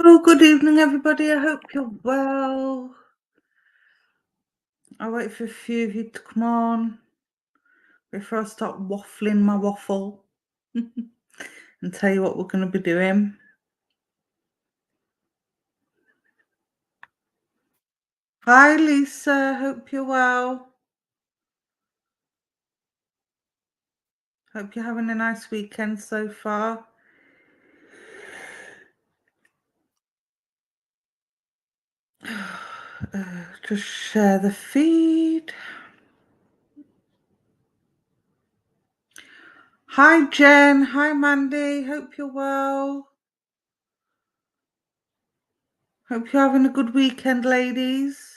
Oh, good evening, everybody. I hope you're well. I'll wait for a few of you to come on before I start waffling my waffle and tell you what we're going to be doing. Hi, Lisa. Hope you're well. Hope you're having a nice weekend so far. Just share the feed. Hi, Jen. Hi, Mandy. Hope you're well. Hope you're having a good weekend, ladies.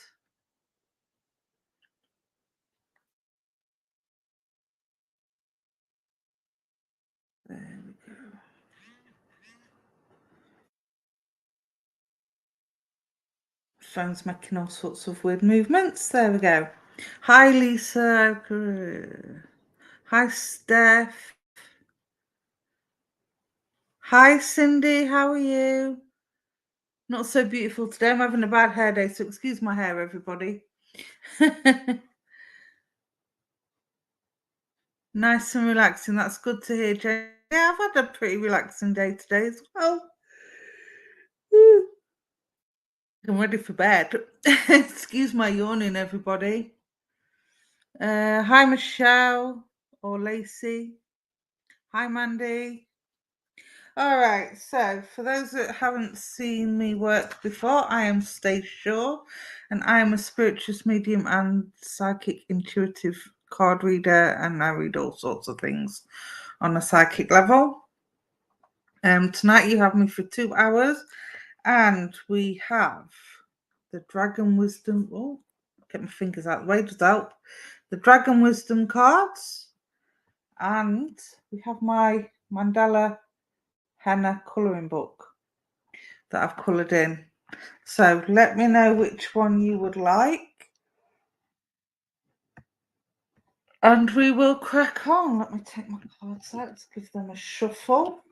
There we go. Phone's making all sorts of weird movements. There we go. Hi, Lisa. Hi, Steph. Hi, Cindy. How are you? Not so beautiful today. I'm having a bad hair day, so excuse my hair, everybody. Nice and relaxing. That's good to hear, Jane. Yeah, I've had a pretty relaxing day today as well. I'm ready for bed. Excuse my yawning, everybody. Hi, Michelle or Lacey. Hi, Mandy. All right, so for those that haven't seen me work before, I am Stace Shaw, and I am a spiritualist medium and psychic intuitive card reader, and I read all sorts of things on a psychic level. Tonight you have me for 2 hours, and we have the Dragon Wisdom. Oh, get my fingers out of the way, does help. The Dragon Wisdom cards, and we have my Mandala henna colouring book that I've coloured in. So let me know which one you would like, and we will crack on. Let me take my cards out to give them a shuffle.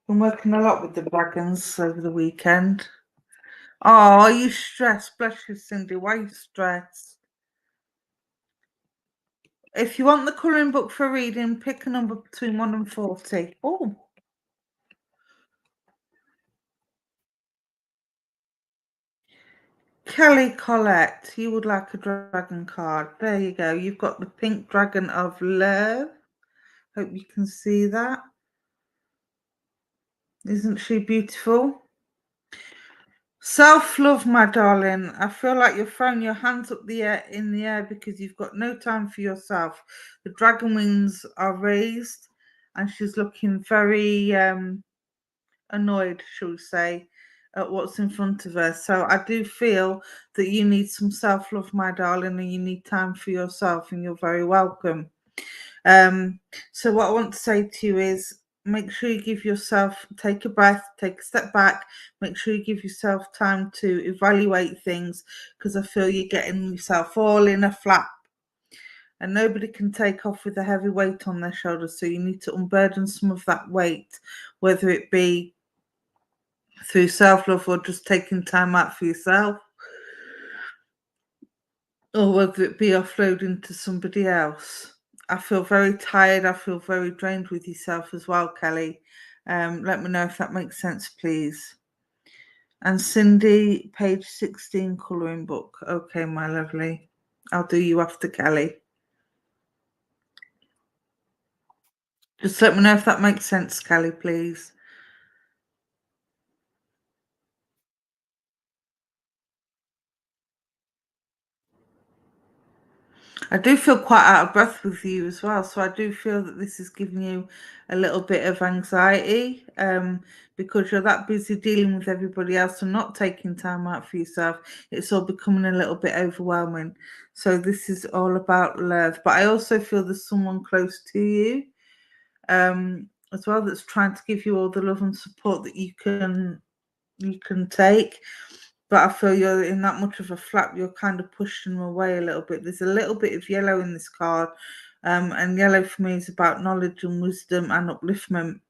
Been working a lot with the dragons over the weekend. Oh, are you stressed? Bless you, Cindy. Why are you stressed? If you want the colouring book for reading, pick a number between 1 and 40. Oh, Kelly Collette, you would like a dragon card. There you go. You've got the pink dragon of love. Hope you can see that. Isn't she beautiful? Self-love, my darling. I feel like you're throwing your hands up in the air because you've got no time for yourself. The dragon wings are raised, and she's looking very annoyed, shall we say, at what's in front of her. So I do feel that you need some self-love, my darling, and you need time for yourself, and you're very welcome. So what I want to say to you is make sure you give yourself, take a breath, take a step back, make sure you give yourself time to evaluate things, because I feel you're getting yourself all in a flap, and nobody can take off with a heavy weight on their shoulders. So you need to unburden some of that weight, whether it be through self-love or just taking time out for yourself, or whether it be offloading to somebody else. I feel very tired. I feel very drained with yourself as well, Kelly. Let me know if that makes sense, please. And Cindy, page 16, colouring book. Okay, my lovely. I'll do you after Kelly. Just let me know if that makes sense, Kelly, please. I do feel quite out of breath with you as well. So I do feel that this is giving you a little bit of anxiety because you're that busy dealing with everybody else and not taking time out for yourself. It's all becoming a little bit overwhelming. So this is all about love. But I also feel there's someone close to you as well that's trying to give you all the love and support that you can take. But I feel you're in that much of a flap, you're kind of pushing them away a little bit. There's a little bit of yellow in this card, and yellow for me is about knowledge and wisdom and upliftment.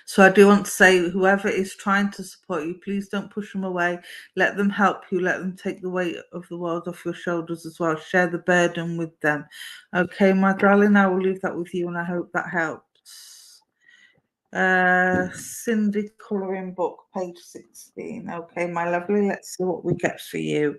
So I do want to say, whoever is trying to support you, please don't push them away. Let them help you. Let them take the weight of the world off your shoulders as well. Share the burden with them. Okay, my darling, I will leave that with you, and I hope that helps. Cindy colouring book, page 16. Okay, my lovely, let's see what we get for you.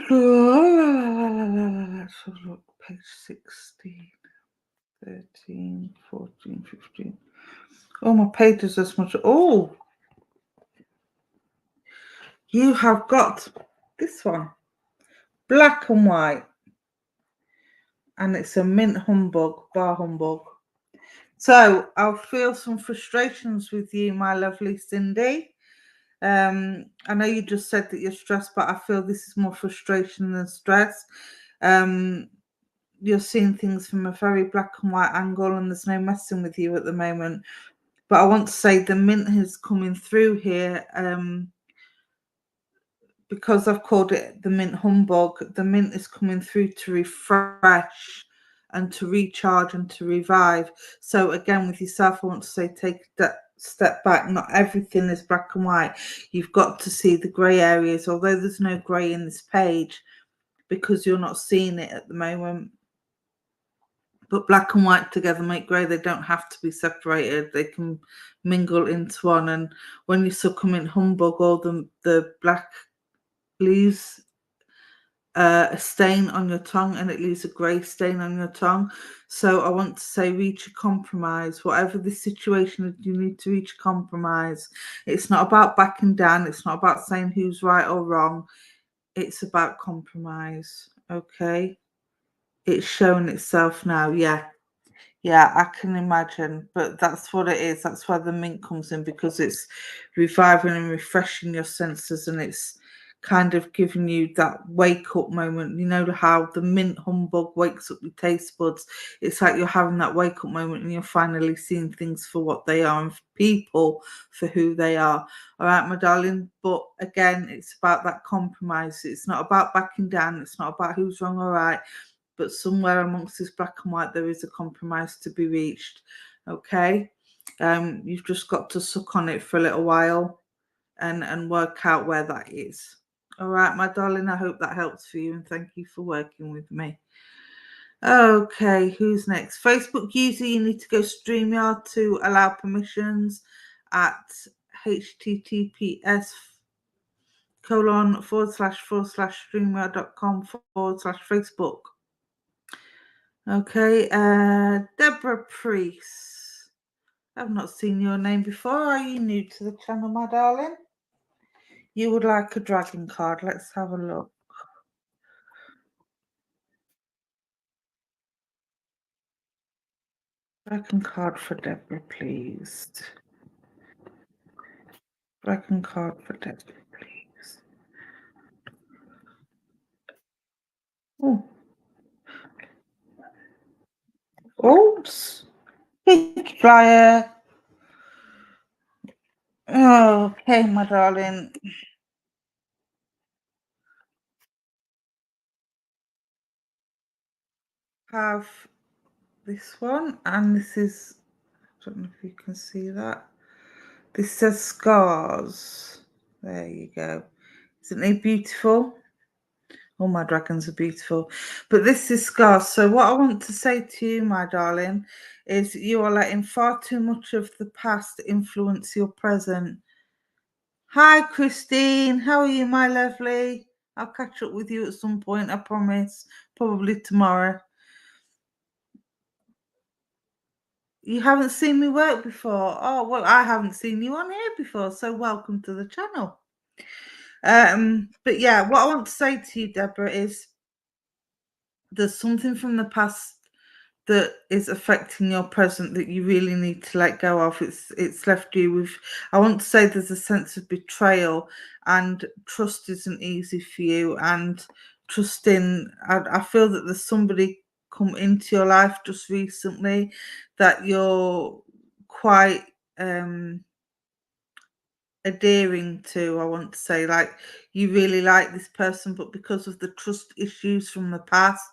Let's have a look. Page 16, 13, 14, 15. Oh, my page is as much. Oh, you have got this one, black and white, and it's a mint humbug, bar humbug. So I'll feel some frustrations with you, my lovely Cindy. I know you just said that you're stressed, but I feel this is more frustration than stress. You're seeing things from a very black and white angle, and there's no messing with you at the moment. But I want to say the mint is coming through here. Because I've called it the mint humbug, the mint is coming through to refresh and to recharge and to revive. So again, with yourself, I want to say take that step back. Not everything is black and white. You've got to see the grey areas, although there's no grey in this page because you're not seeing it at the moment. But black and white together make grey. They don't have to be separated. They can mingle into one. And when you succumb in humbug, all the black leaves a stain on your tongue, and it leaves a grey stain on your tongue. So I want to say reach a compromise. Whatever the situation is, you need to reach a compromise. It's not about backing down. It's not about saying who's right or wrong. It's about compromise. Okay? It's showing itself now. Yeah, I can imagine, but that's what it is. That's why the mint comes in, because it's reviving and refreshing your senses, and it's kind of giving you that wake up moment. You know how the mint humbug wakes up your taste buds? It's like you're having that wake up moment, and you're finally seeing things for what they are, and people for who they are. All right, my darling. But again, it's about that compromise. It's not about backing down. It's not about who's wrong or right. But somewhere amongst this black and white, there is a compromise to be reached. Okay, you've just got to suck on it for a little while and work out where that is. All right, my darling, I hope that helps for you, and thank you for working with me. Okay, who's next? Facebook user, you need to go StreamYard to allow permissions at https://streamyard.com/Facebook. Okay, Deborah Priest. I've not seen your name before. Are you new to the channel, my darling? You would like a dragon card. Let's have a look. Dragon card for Deborah, please. Dragon card for Deborah, please. Oh, oops. Big flyer. Okay, my darling. Have this one, and this is, I don't know if you can see that. This says scars. There you go. Isn't it beautiful? All my dragons are beautiful. But this is scars. So what I want to say to you, my darling, is you are letting far too much of the past influence your present. Hi, Christine. How are you, my lovely? I'll catch up with you at some point, I promise. Probably tomorrow. You haven't seen me work before. Oh, well, I haven't seen you on here before, so welcome to the channel. But yeah, what I want to say to you, Deborah, is there's something from the past that is affecting your present that you really need to let go of. It's left you with, I want to say there's a sense of betrayal, and trust isn't easy for you, and trusting, I feel that there's somebody come into your life just recently that you're quite adhering to, I want to say, like you really like this person, but because of the trust issues from the past,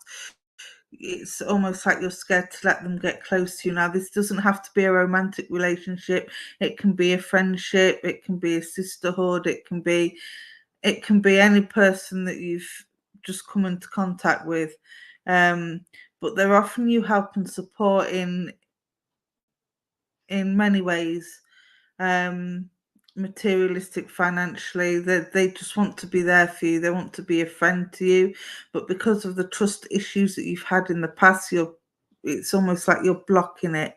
it's almost like you're scared to let them get close to you. Now, this doesn't have to be a romantic relationship. It can be a friendship, it can be a sisterhood, it can be any person that you've just come into contact with. Um, but they're offering you help and support in many ways. Um, materialistic, financially, they just want to be there for you. They want to be a friend to you, but because of the trust issues that you've had in the past, it's almost like you're blocking it.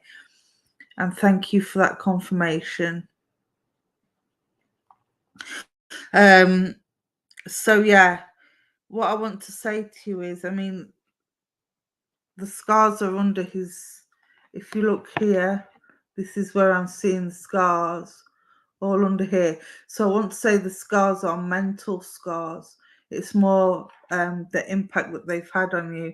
And thank you for that confirmation. Um, so yeah, what I want to say to you is, I mean, the scars are under his. If you look here, this is where I'm seeing the scars all under here. So I want to say the scars are mental scars. It's more the impact that they've had on you.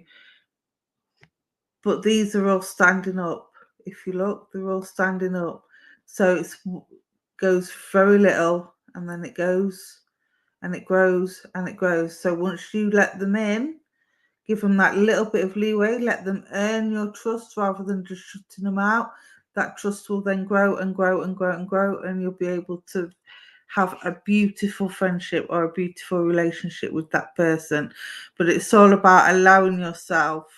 But these are all standing up. If you look, they're all standing up. So it goes very little, and then it goes and it grows and it grows. So once you let them in, give them that little bit of leeway, let them earn your trust rather than just shutting them out. That trust will then grow and grow and grow and grow, and you'll be able to have a beautiful friendship or a beautiful relationship with that person. But it's all about allowing yourself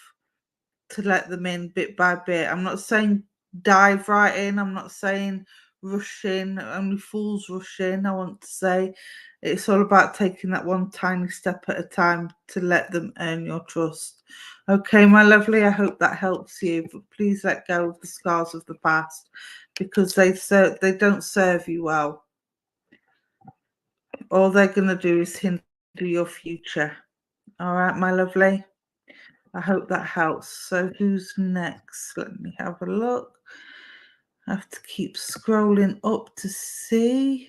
to let them in bit by bit. I'm not saying dive right in, I'm not saying rush in, only fools rush in. I want to say it's all about taking that one tiny step at a time to let them earn your trust. Okay, my lovely, I hope that helps you, but please let go of the scars of the past, because they don't serve you well. All they're going to do is hinder your future. All right, my lovely. I hope that helps. So who's next? Let me have a look. I have to keep scrolling up to see.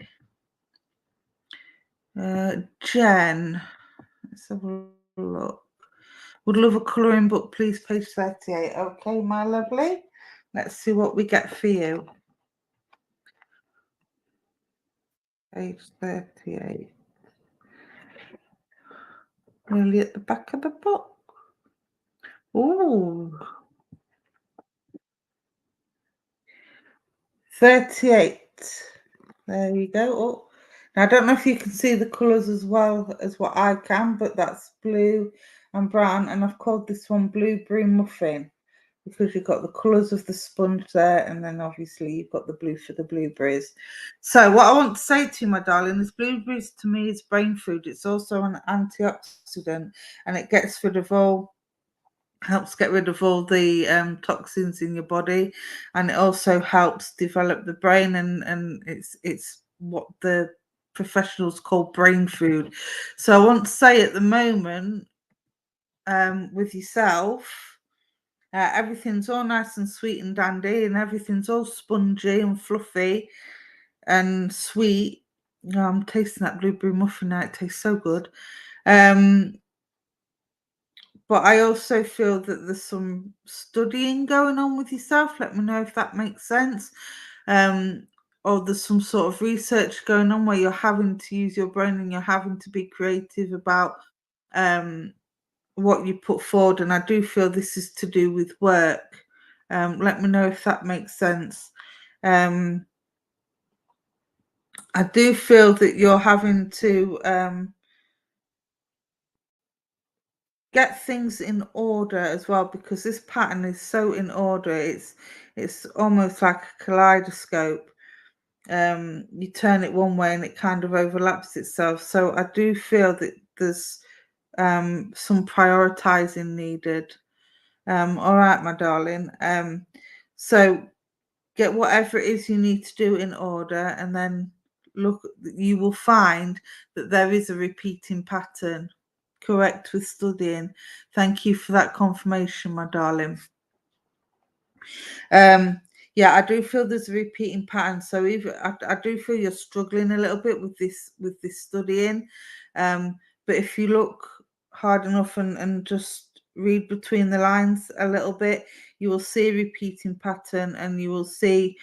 Jen. Let's have a look. Would love a colouring book, please, page 38. Okay, my lovely. Let's see what we get for you. Page 38. Nearly at the back of the book. Ooh. 38. There you go. Oh, now I don't know if you can see the colours as well as what I can, but that's blue and brown, and I've called this one Blueberry Muffin because you've got the colours of the sponge there, and then obviously you've got the blue for the blueberries. So what I want to say to you, my darling, is blueberries to me is brain food. It's also an antioxidant, and it helps get rid of all the toxins in your body, and it also helps develop the brain, and it's what the professionals call brain food. So I want to say at the moment, with yourself, everything's all nice and sweet and dandy, and everything's all spongy and fluffy and sweet. I'm tasting that blueberry muffin now. It tastes so good. But I also feel that there's some studying going on with yourself. Let me know if that makes sense. Um, or there's some sort of research going on where you're having to use your brain and you're having to be creative about what you put forward. And I do feel this is to do with work. Let me know if that makes sense. I do feel that you're having to get things in order as well, because this pattern is so in order. It's almost like a kaleidoscope. You turn it one way and it kind of overlaps itself. So I do feel that there's some prioritizing needed. All right, my darling. So get whatever it is you need to do in order, and then look, you will find that there is a repeating pattern. Correct with studying. Thank you for that confirmation, my darling. Yeah, I do feel there's a repeating pattern. So even I do feel you're struggling a little bit with this studying. But if you look hard enough and just read between the lines a little bit, you will see a repeating pattern, and you will see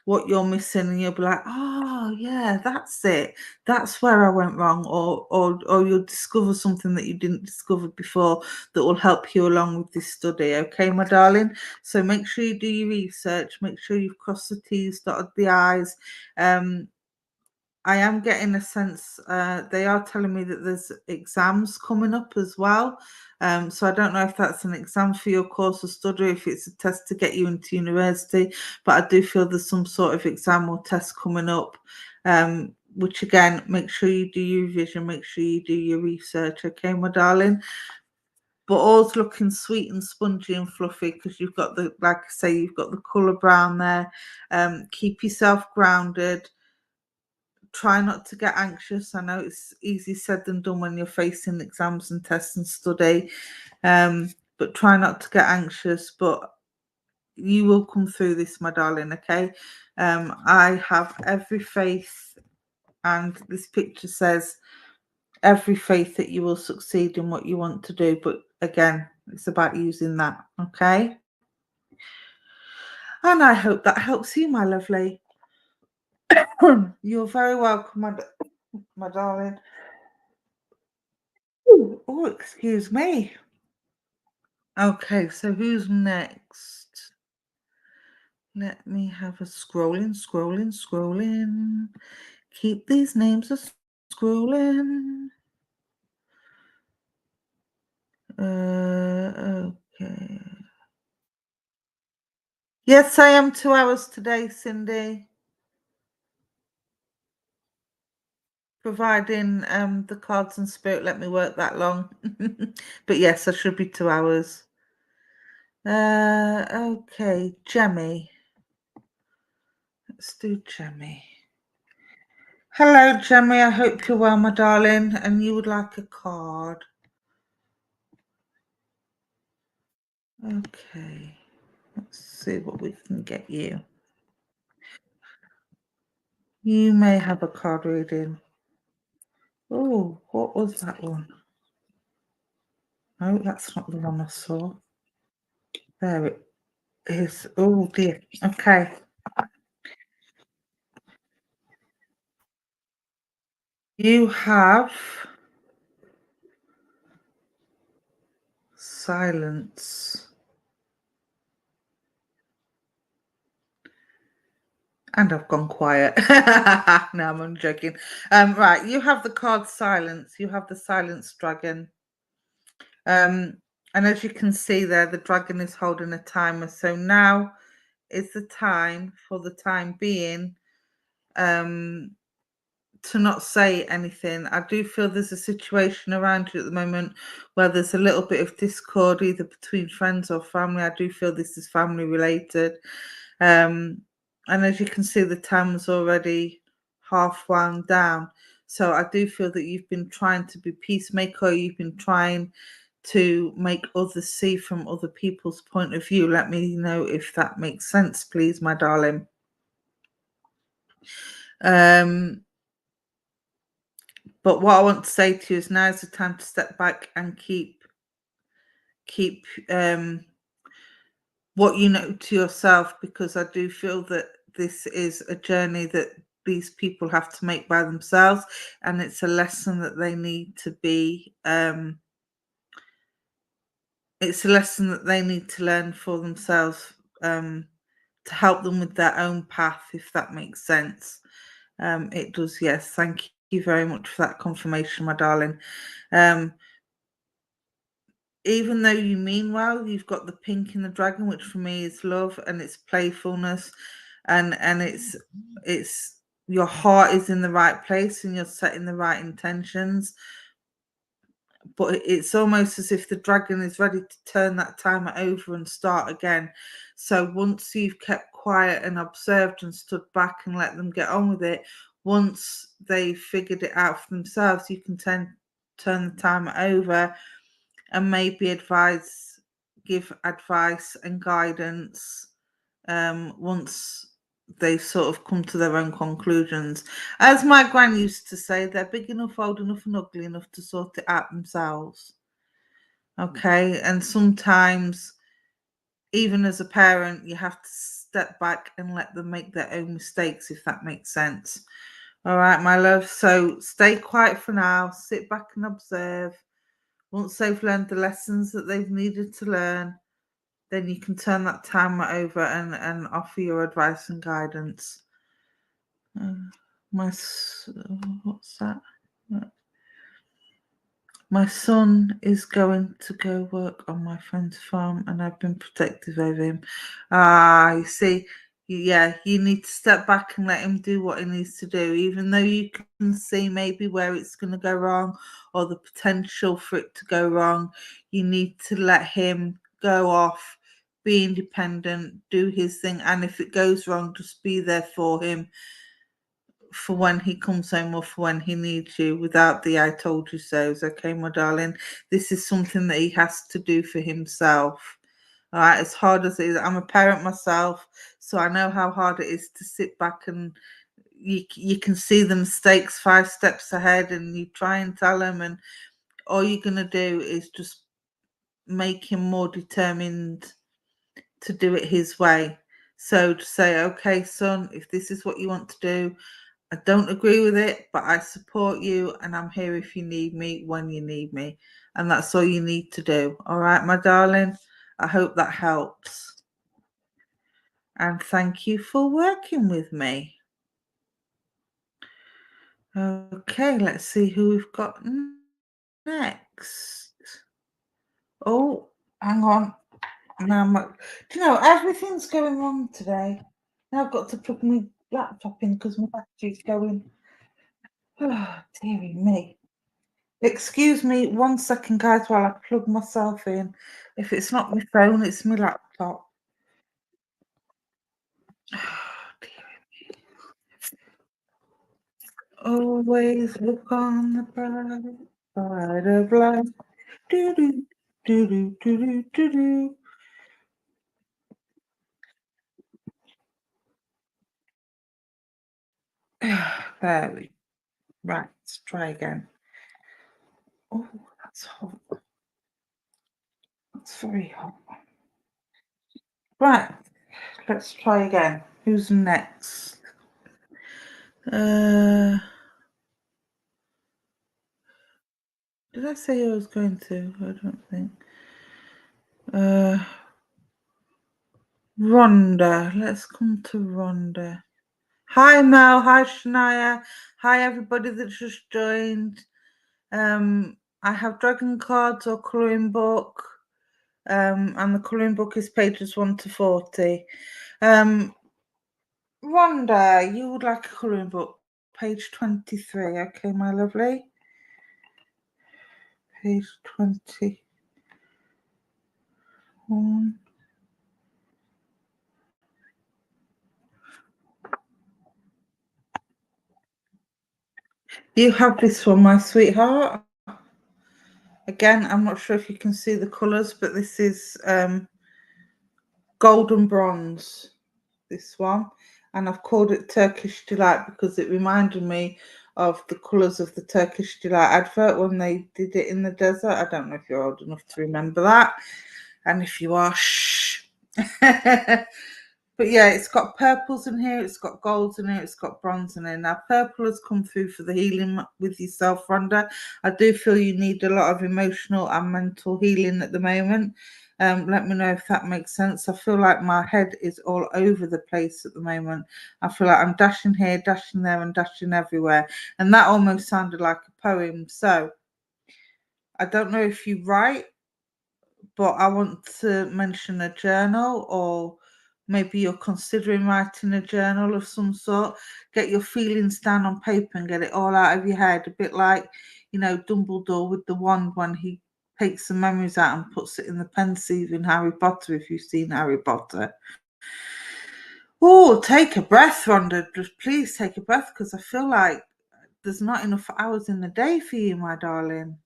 what you're missing, and you'll be like, "Oh, yeah, that's it. That's where I went wrong," or you'll discover something that you didn't discover before that will help you along with this study. Okay, my darling? So make sure you do your research, make sure you've crossed the T's, dotted the I's. I am getting a sense, they are telling me that there's exams coming up as well. So I don't know if that's an exam for your course of study, if it's a test to get you into university, but I do feel there's some sort of exam or test coming up. Which again, make sure you do your revision, make sure you do your research, okay, my darling? But all's looking sweet and spongy and fluffy because you've got the, like I say, you've got the colour brown there. Keep yourself grounded. Try not to get anxious. I know it's easy said than done when you're facing exams and tests and study, but try not to get anxious. But you will come through this, my darling, okay? I have every faith, and this picture says every faith that you will succeed in what you want to do. But again, it's about using that, okay? And I hope that helps you, my lovely. You're very welcome, my darling. Oh, excuse me. Okay, so who's next? Let me have a scrolling. Keep these names a scrolling. Okay. Yes, I am 2 hours today, Cindy. Providing the cards and spirit let me work that long. But yes, I should be 2 hours. Okay, Jemmy. Let's do Jemmy. Hello, Jemmy. I hope you're well, my darling, and you would like a card. Okay, let's see what we can get you. You may have a card reading. Oh, what was that one? No, that's not the one I saw. There it is. Oh dear. Okay. You have silence. And I've gone quiet. No, I'm only joking. Right, you have the card silence. You have the silence dragon. And as you can see there, the dragon is holding a timer. So now is the time, for the time being, to not say anything. I do feel there's a situation around you at the moment where there's a little bit of discord, either between friends or family. I do feel this is family related. And as you can see, the time's already half wound down. So I do feel that you've been trying to be peacemaker. You've been trying to make others see from other people's point of view. Let me know if that makes sense, please, my darling. But what I want to say to you is now's the time to step back and keep what you know to yourself, because I do feel that this is a journey that these people have to make by themselves, and it's a lesson that they need to be it's a lesson that they need to learn for themselves, to help them with their own path, if that makes sense. It does, yes. Thank you very much for that confirmation, my darling. Even though you mean well, you've got the pink in the dragon, which for me is love and it's playfulness, and it's your heart is in the right place and you're setting the right intentions. But it's almost as if the dragon is ready to turn that timer over and start again. So once you've kept quiet and observed and stood back and let them get on with it, once they've figured it out for themselves, you can turn the timer over and maybe give advice and guidance once they sort of come to their own conclusions. As my gran used to say, they're big enough, old enough, and ugly enough to sort it out themselves. Okay, and sometimes, even as a parent, you have to step back and let them make their own mistakes, if that makes sense. All right, my love. So stay quiet for now, sit back and observe. Once they've learned the lessons that they've needed to learn, then you can turn that timer over and offer your advice and guidance. What's that? My son is going to go work on my friend's farm and I've been protective of him. You see, yeah, you need to step back and let him do what he needs to do, even though you can see maybe where it's going to go wrong or the potential for it to go wrong. You need to let him go off, be independent, do his thing, and if it goes wrong, just be there for him for when he comes home or for when he needs you without the I told you so's. Okay, my darling, this is something that he has to do for himself. All right, as hard as it is, I'm a parent myself, so I know how hard it is to sit back and you can see the mistakes 5 steps ahead and you try and tell him, and all you're going to do is just make him more determined to do it his way. So to say, okay, son, if this is what you want to do, I don't agree with it, but I support you and I'm here if you need me, when you need me. And that's all you need to do. All right, my darling? I hope that helps. And thank you for working with me. Okay, let's see who we've got next. Oh, hang on. Now, do you know, everything's going wrong today. Now I've got to plug my laptop in because my battery's going. Oh, dearie me. Excuse me 1 second, guys, while I plug myself in. If it's not my phone, it's my laptop. Oh, dear. Always look on the bright side of life. Do do do do do do do. There we right. Let's try again. Oh, that's hot. That's very hot. Right, let's try again. Who's next? Did I say I was going to? I don't think. Rhonda. Let's come to Rhonda. Hi Mel. Hi Shania. Hi everybody that just joined. I have dragon cards or colouring book. And the colouring book is pages 1 to 40. Rhonda, you would like a colouring book, page 23. Okay, my lovely. Page 21. You have this one, my sweetheart. Again, I'm not sure if you can see the colours, but this is golden bronze, this one. And I've called it Turkish Delight because it reminded me of the colours of the Turkish Delight advert when they did it in the desert. I don't know if you're old enough to remember that. And if you are, shh. But yeah, it's got purples in here, it's got golds in here, it's got bronze in here. Now, purple has come through for the healing with yourself, Rhonda. I do feel you need a lot of emotional and mental healing at the moment. Let me know if that makes sense. I feel like my head is all over the place at the moment. I feel like I'm dashing here, dashing there, and dashing everywhere. And that almost sounded like a poem. So I don't know if you write, but I want to mention a journal, or maybe you're considering writing a journal of some sort. Get your feelings down on paper and get it all out of your head. A bit like, you know, Dumbledore with the wand when he takes the memories out and puts it in the pensieve in Harry Potter, if you've seen Harry Potter. Oh, take a breath, Rhonda. Just please take a breath, because I feel like there's not enough hours in the day for you, my darling.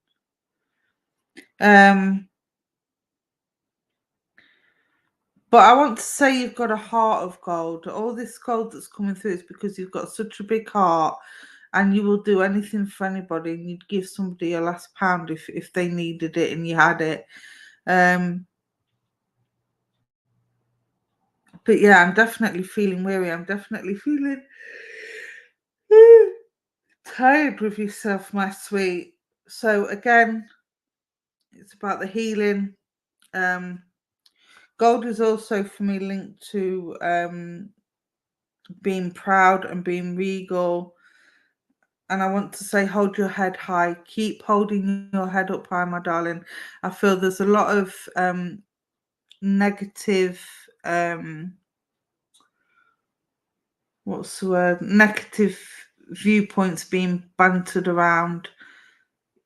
But I want to say you've got a heart of gold. All this gold that's coming through is because you've got such a big heart, and you will do anything for anybody, and you'd give somebody your last pound if they needed it and you had it. But yeah, I'm definitely feeling weary. I'm definitely feeling tired with yourself, my sweet. So again, it's about the healing. Um, Gold is also for me linked to being proud and being regal. And I want to say, hold your head high. Keep holding your head up high, my darling. I feel there's a lot of negative, what's the word? Negative viewpoints being bantered around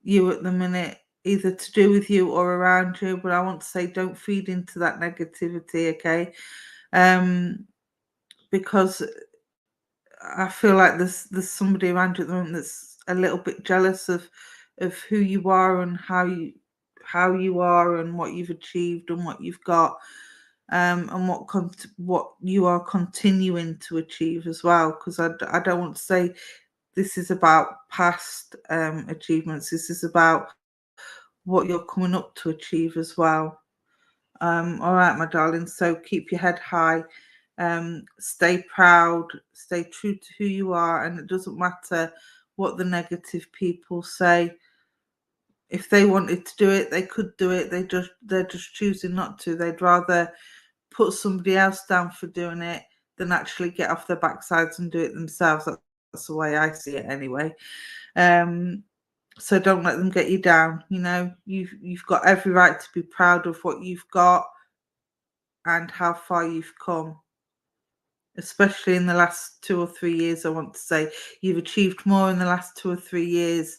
you at the minute, either to do with you or around you. But I want to say, don't feed into that negativity, okay? Because I feel like there's somebody around you at the moment that's a little bit jealous of who you are and how you are and what you've achieved and what you've got, and what you are continuing to achieve as well. Because I don't want to say this is about past achievements. This is about what you're coming up to achieve as well. All right, my darling. So keep your head high. Stay proud, stay true to who you are, and it doesn't matter what the negative people say. If they wanted to do it, they could do it. They're just choosing not to. They'd rather put somebody else down for doing it than actually get off their backsides and do it themselves. That's the way I see it anyway. So don't let them get you down. You know, you've got every right to be proud of what you've got and how far you've come, especially in the last 2 or 3 years. I want to say you've achieved more in the last 2 or 3 years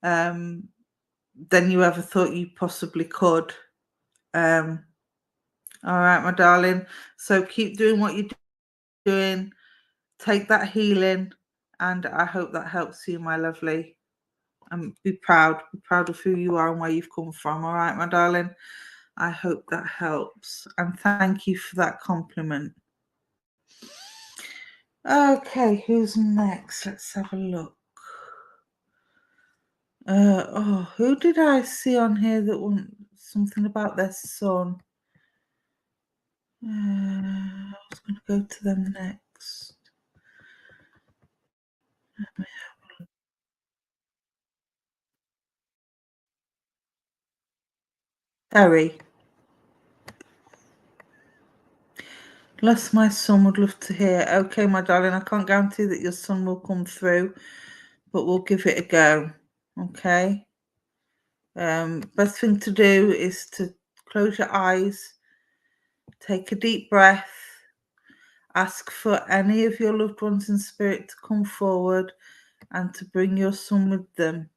than you ever thought you possibly could. Um, all right, my darling. So keep doing what you're doing. Take that healing, and I hope that helps you, my lovely. And be proud. Be proud of who you are and where you've come from. All right, my darling. I hope that helps. And thank you for that compliment. Okay, who's next? Let's have a look. Who did I see on here that want something about their son? I was going to go to them next. Terry. Bless my son, would love to hear. Okay, my darling, I can't guarantee that your son will come through, but we'll give it a go. Okay. Best thing to do is to close your eyes, take a deep breath, ask for any of your loved ones in spirit to come forward and to bring your son with them.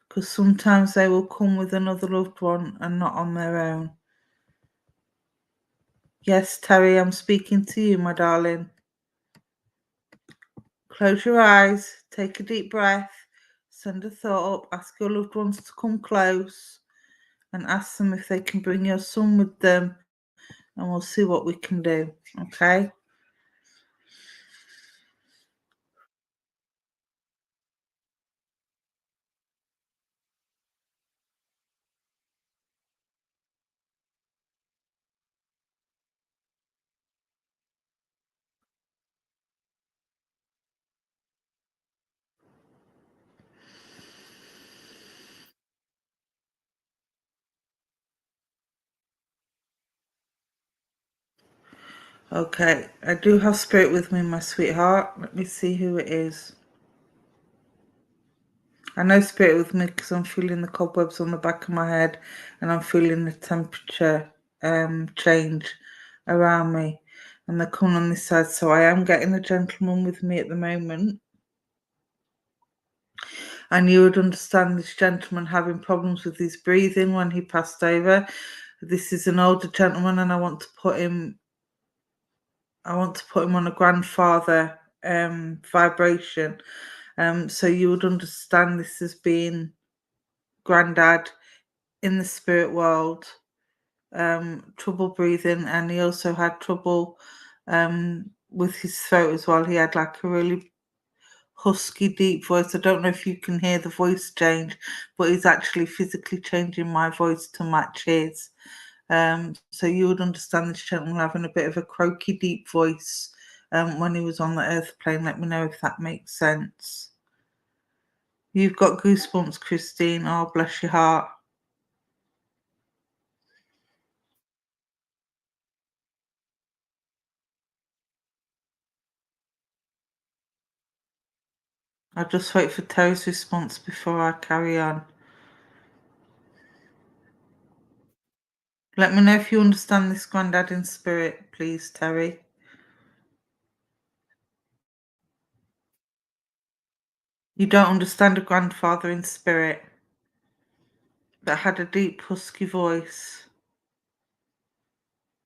Because sometimes they will come with another loved one and not on their own. Yes, Terry, I'm speaking to you, my darling. Close your eyes, take a deep breath, send a thought up, ask your loved ones to come close and ask them if they can bring your son with them, and we'll see what we can do, okay? Okay, I do have spirit with me, my sweetheart. Let me see who it is. I know spirit with me because I'm feeling the cobwebs on the back of my head and I'm feeling the temperature change around me. And they're coming on this side, so I am getting a gentleman with me at the moment. And you would understand this gentleman having problems with his breathing when he passed over. This is an older gentleman, and I want to put him on a grandfather vibration. So you would understand this as being granddad in the spirit world, trouble breathing, and he also had trouble with his throat as well. He had like a really husky, deep voice. I don't know if you can hear the voice change, but he's actually physically changing my voice to match his. So you would understand this gentleman having a bit of a croaky, deep voice when he was on the earth plane. Let me know if that makes sense. You've got goosebumps, Christine. Oh, bless your heart. I'll just wait for Terry's response before I carry on. Let me know if you understand this granddad in spirit, please, Terry. You don't understand a grandfather in spirit that had a deep, husky voice.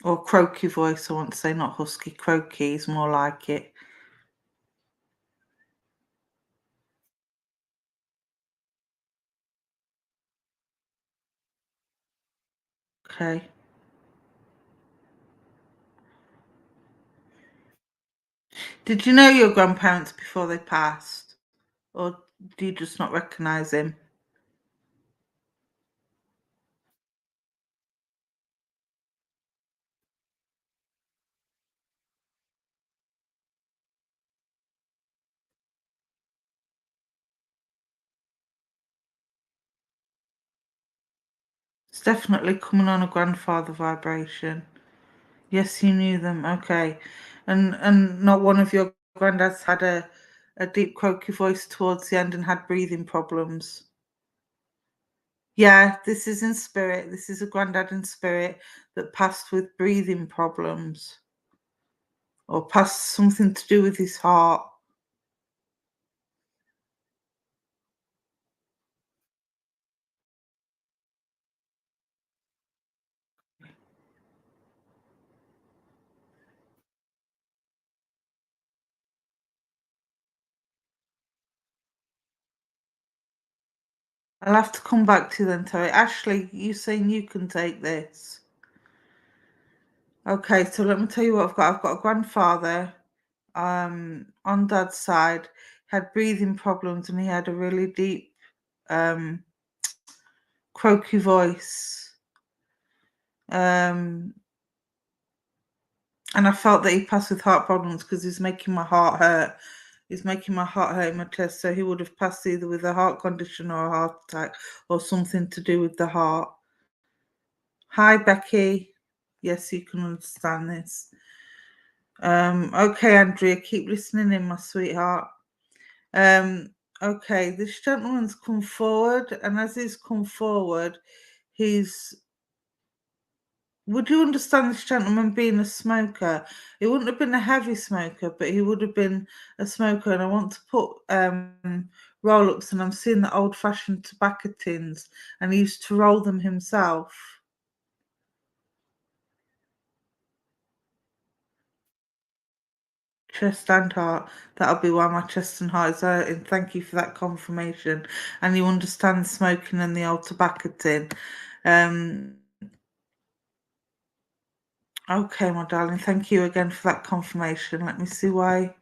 Or croaky voice, I want to say, not husky. Croaky is more like it. Okay. Did you know your grandparents before they passed? Or do you just not recognise him? It's definitely coming on a grandfather vibration. Yes, you knew them. Okay. And not one of your granddads had a deep croaky voice towards the end and had breathing problems. Yeah, this is in spirit. This is a granddad in spirit that passed with breathing problems or passed something to do with his heart. I'll have to come back to you then, Terry. Ashley, you saying you can take this? Okay, so let me tell you what I've got. I've got a grandfather, on dad's side, had breathing problems and he had a really deep, um, croaky voice. Um, and I felt that he passed with heart problems because he's making my heart hurt. He's making my heart hurt in my chest. So he would have passed either with a heart condition or a heart attack or something to do with the heart. Hi, Becky. Yes, you can understand this. Okay, Andrea, keep listening in, my sweetheart. Okay, this gentleman's come forward, and as he's come forward, he's would you understand this gentleman being a smoker? He wouldn't have been a heavy smoker, but he would have been a smoker. And I want to put roll ups, and I'm seeing the old fashioned tobacco tins, and he used to roll them himself. Chest and heart. That'll be why my chest and heart is hurting. Thank you for that confirmation. And you understand smoking and the old tobacco tin. Um, okay, my darling. Thank you again for that confirmation. Let me see why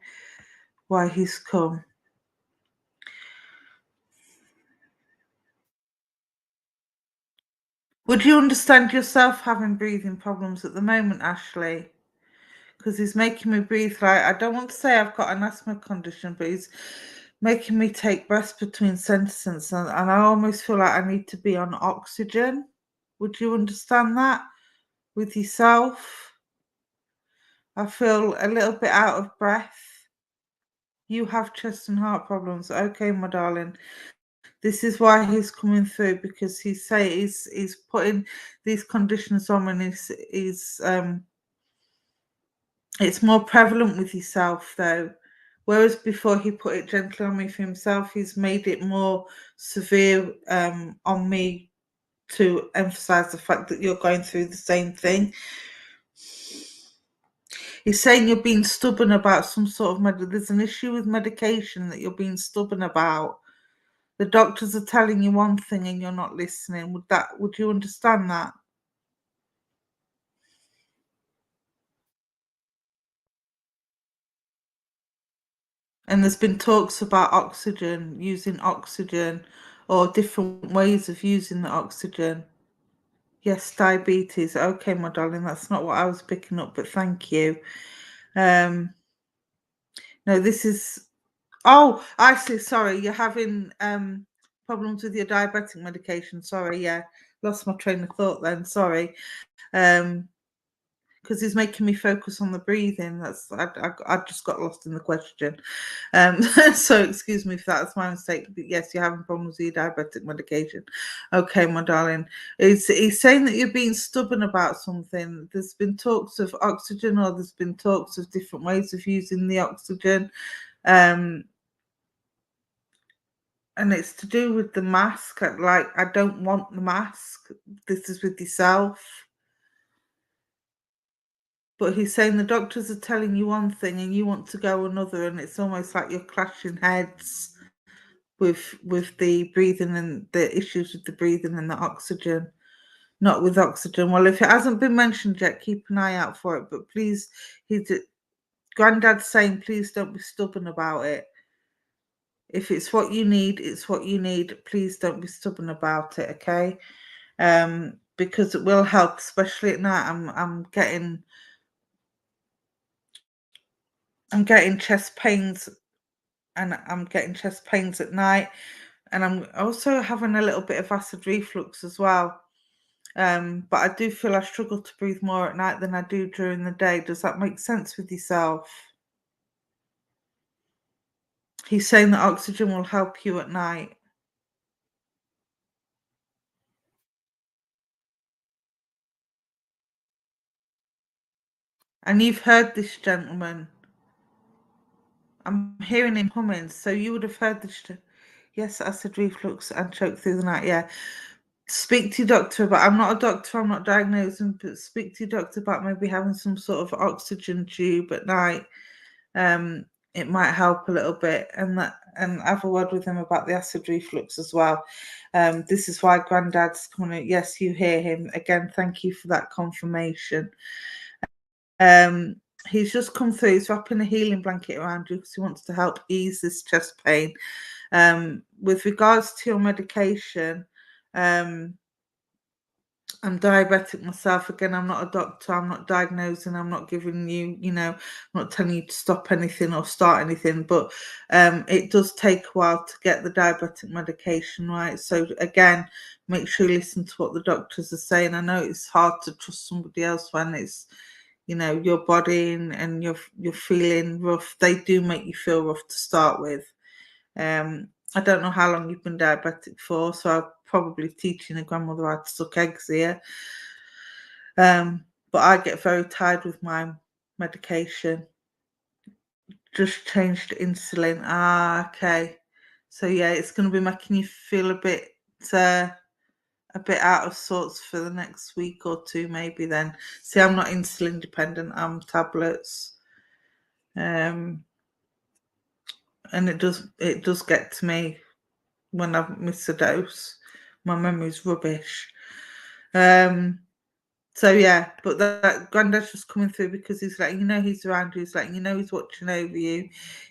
he's come. Would you understand yourself having breathing problems at the moment, Ashley? Because he's making me breathe like I don't want to say I've got an asthma condition, but he's making me take breaths between sentences, and I almost feel like I need to be on oxygen. Would you understand that with yourself? I feel a little bit out of breath. You have chest and heart problems. Okay, my darling. This is why he's coming through because he's putting these conditions on and he's it's more prevalent with yourself though. Whereas before he put it gently on me for himself, he's made it more severe on me to emphasize the fact that you're going through the same thing. He's saying you're being stubborn about some sort of there's an issue with medication that you're being stubborn about. The doctors are telling you one thing and you're not listening. Would you understand that? And there's been talks about oxygen, using oxygen or different ways of using the oxygen. Yes, diabetes. Okay, my darling, that's not what I was picking up, but thank you. Um, no, this is. Oh, I see. Sorry, you're having problems with your diabetic medication. Sorry, yeah, lost my train of thought then. Sorry. Um, because he's making me focus on the breathing. I just got lost in the question. So excuse me for that. That's my mistake. But yes, you're having problems with your diabetic medication. Okay, my darling. He's saying that you're being stubborn about something. There's been talks of oxygen, or there's been talks of different ways of using the oxygen. Um, and it's to do with the mask. Like, I don't want the mask. This is with yourself. But he's saying the doctors are telling you one thing and you want to go another, and it's almost like you're clashing heads with the breathing and the issues with the breathing and the oxygen. Not with oxygen. Well, if it hasn't been mentioned yet, keep an eye out for it. But please, Granddad's saying, please don't be stubborn about it. If it's what you need, it's what you need. Please don't be stubborn about it, okay? Because it will help, especially at night. I'm getting chest pains, and I'm getting chest pains at night, and I'm also having a little bit of acid reflux as well. But I do feel I struggle to breathe more at night than I do during the day. Does that make sense with yourself? He's saying that oxygen will help you at night. And you've heard this gentleman. I'm hearing him humming, so you would have heard this. Yes, acid reflux and choke through the night. Yeah. Speak to your doctor about. I'm not a doctor, I'm not diagnosing, but speak to your doctor about maybe having some sort of oxygen tube at night. It might help a little bit, and have a word with him about the acid reflux as well. This is why Granddad's coming. Yes, you hear him again. Thank you for that confirmation. Um, he's just come through. He's wrapping a healing blanket around you because he wants to help ease this chest pain. With regards to your medication, I'm diabetic myself. Again, I'm not a doctor. I'm not diagnosing. I'm not giving you, I'm not telling you to stop anything or start anything. But it does take a while to get the diabetic medication right. So again, make sure you listen to what the doctors are saying. I know it's hard to trust somebody else when it's, your body and you're feeling rough. They do make you feel rough to start with. I don't know how long you've been diabetic for, so I'm probably teaching a grandmother how to suck eggs here. But I get very tired with my medication. Just changed to insulin. Ah, okay. So yeah, it's going to be making you feel a bit out of sorts for the next week or two, maybe. Then see, I'm not insulin dependent. I'm tablets. And it does get to me when I've missed a dose. My memory's rubbish. So yeah, but that Granddad's just coming through because he's like, he's around you. He's like, he's watching over you.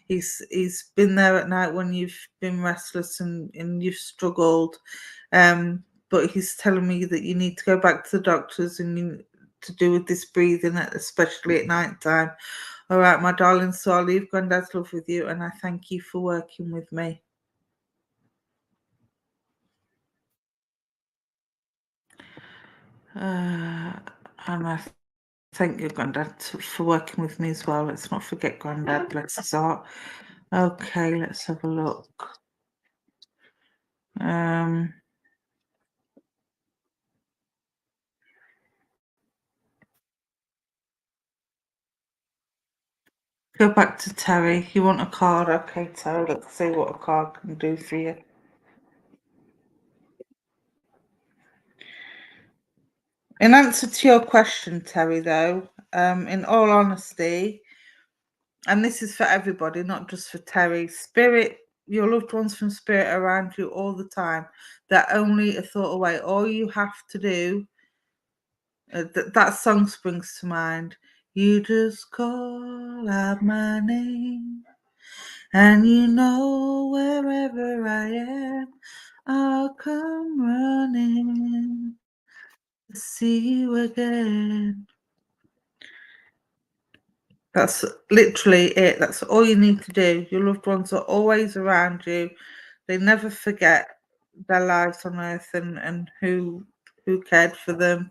He's been there at night when you've been restless and you've struggled. But he's telling me that you need to go back to the doctors and to do with this breathing, especially at night time. All right, my darling. So I'll leave Granddad's love with you, and I thank you for working with me. And I thank you, Grandad, for working with me as well. Let's not forget Grandad. Bless his heart. Okay, let's have a look. Um, Go back to Terry. You want a card? Okay, Terry. Let's see what a card can do for you. In answer to your question, Terry, though, in all honesty, and this is for everybody, not just for Terry, spirit, your loved ones from spirit around you all the time. They're only a thought away. All you have to do, that song springs to mind. You just call out my name, and wherever I am, I'll come running. see you again. That's literally it. That's all you need to do. Your loved ones are always around you. They never forget their lives on earth and who cared for them.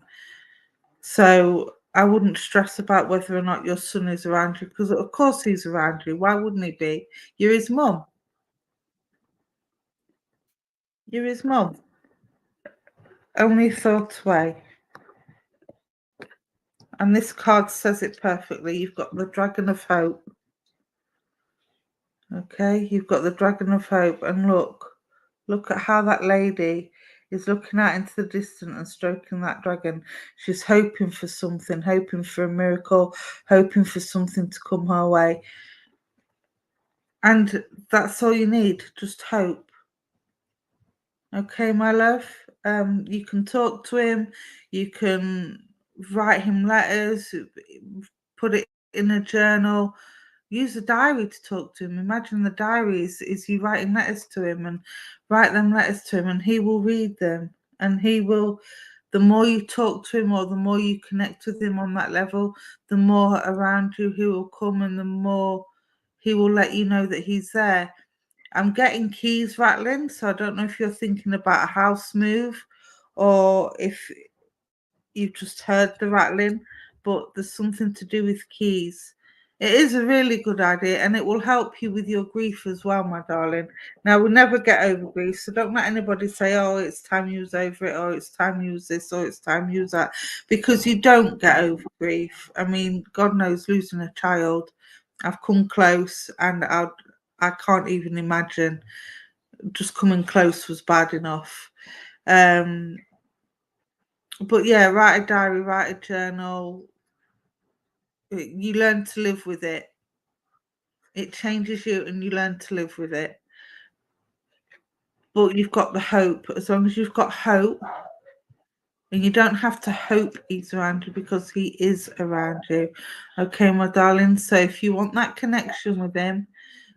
So I wouldn't stress about whether or not your son is around you, because of course he's around you. Why wouldn't he be? You're his mum. You're his mum. Only thought away. And this card says it perfectly. You've got the Dragon of Hope. Okay, you've got the Dragon of Hope. And look at how that lady is looking out into the distance and stroking that dragon. She's hoping for something, hoping for a miracle, hoping for something to come her way. And that's all you need, just hope. Okay, my love. You can talk to him, you can write him letters, put it in a journal, use a diary to talk to him. Imagine the diary is you writing letters to him, and write them letters to him, and he will read them. And he will, the more you talk to him or the more you connect with him on that level, the more around you he will come, and the more he will let you know that he's there. I'm getting keys rattling, so I don't know if you're thinking about a house move or if you've just heard the rattling, but there's something to do with keys. It is a really good idea, and it will help you with your grief as well, my darling. Now, we'll never get over grief, so don't let anybody say, oh, it's time you was over it, or it's time you was this, or it's time you was that, because you don't get over grief. I mean, God knows, losing a child, I've come close, and I can't even imagine. Just coming close was bad enough. Um, but yeah, write a diary, write a journal. You learn to live with it. It changes you, and you learn to live with it. But you've got the hope. As long as you've got hope, and you don't have to hope he's around you, because he is around you. Okay, my darling. So if you want that connection with him,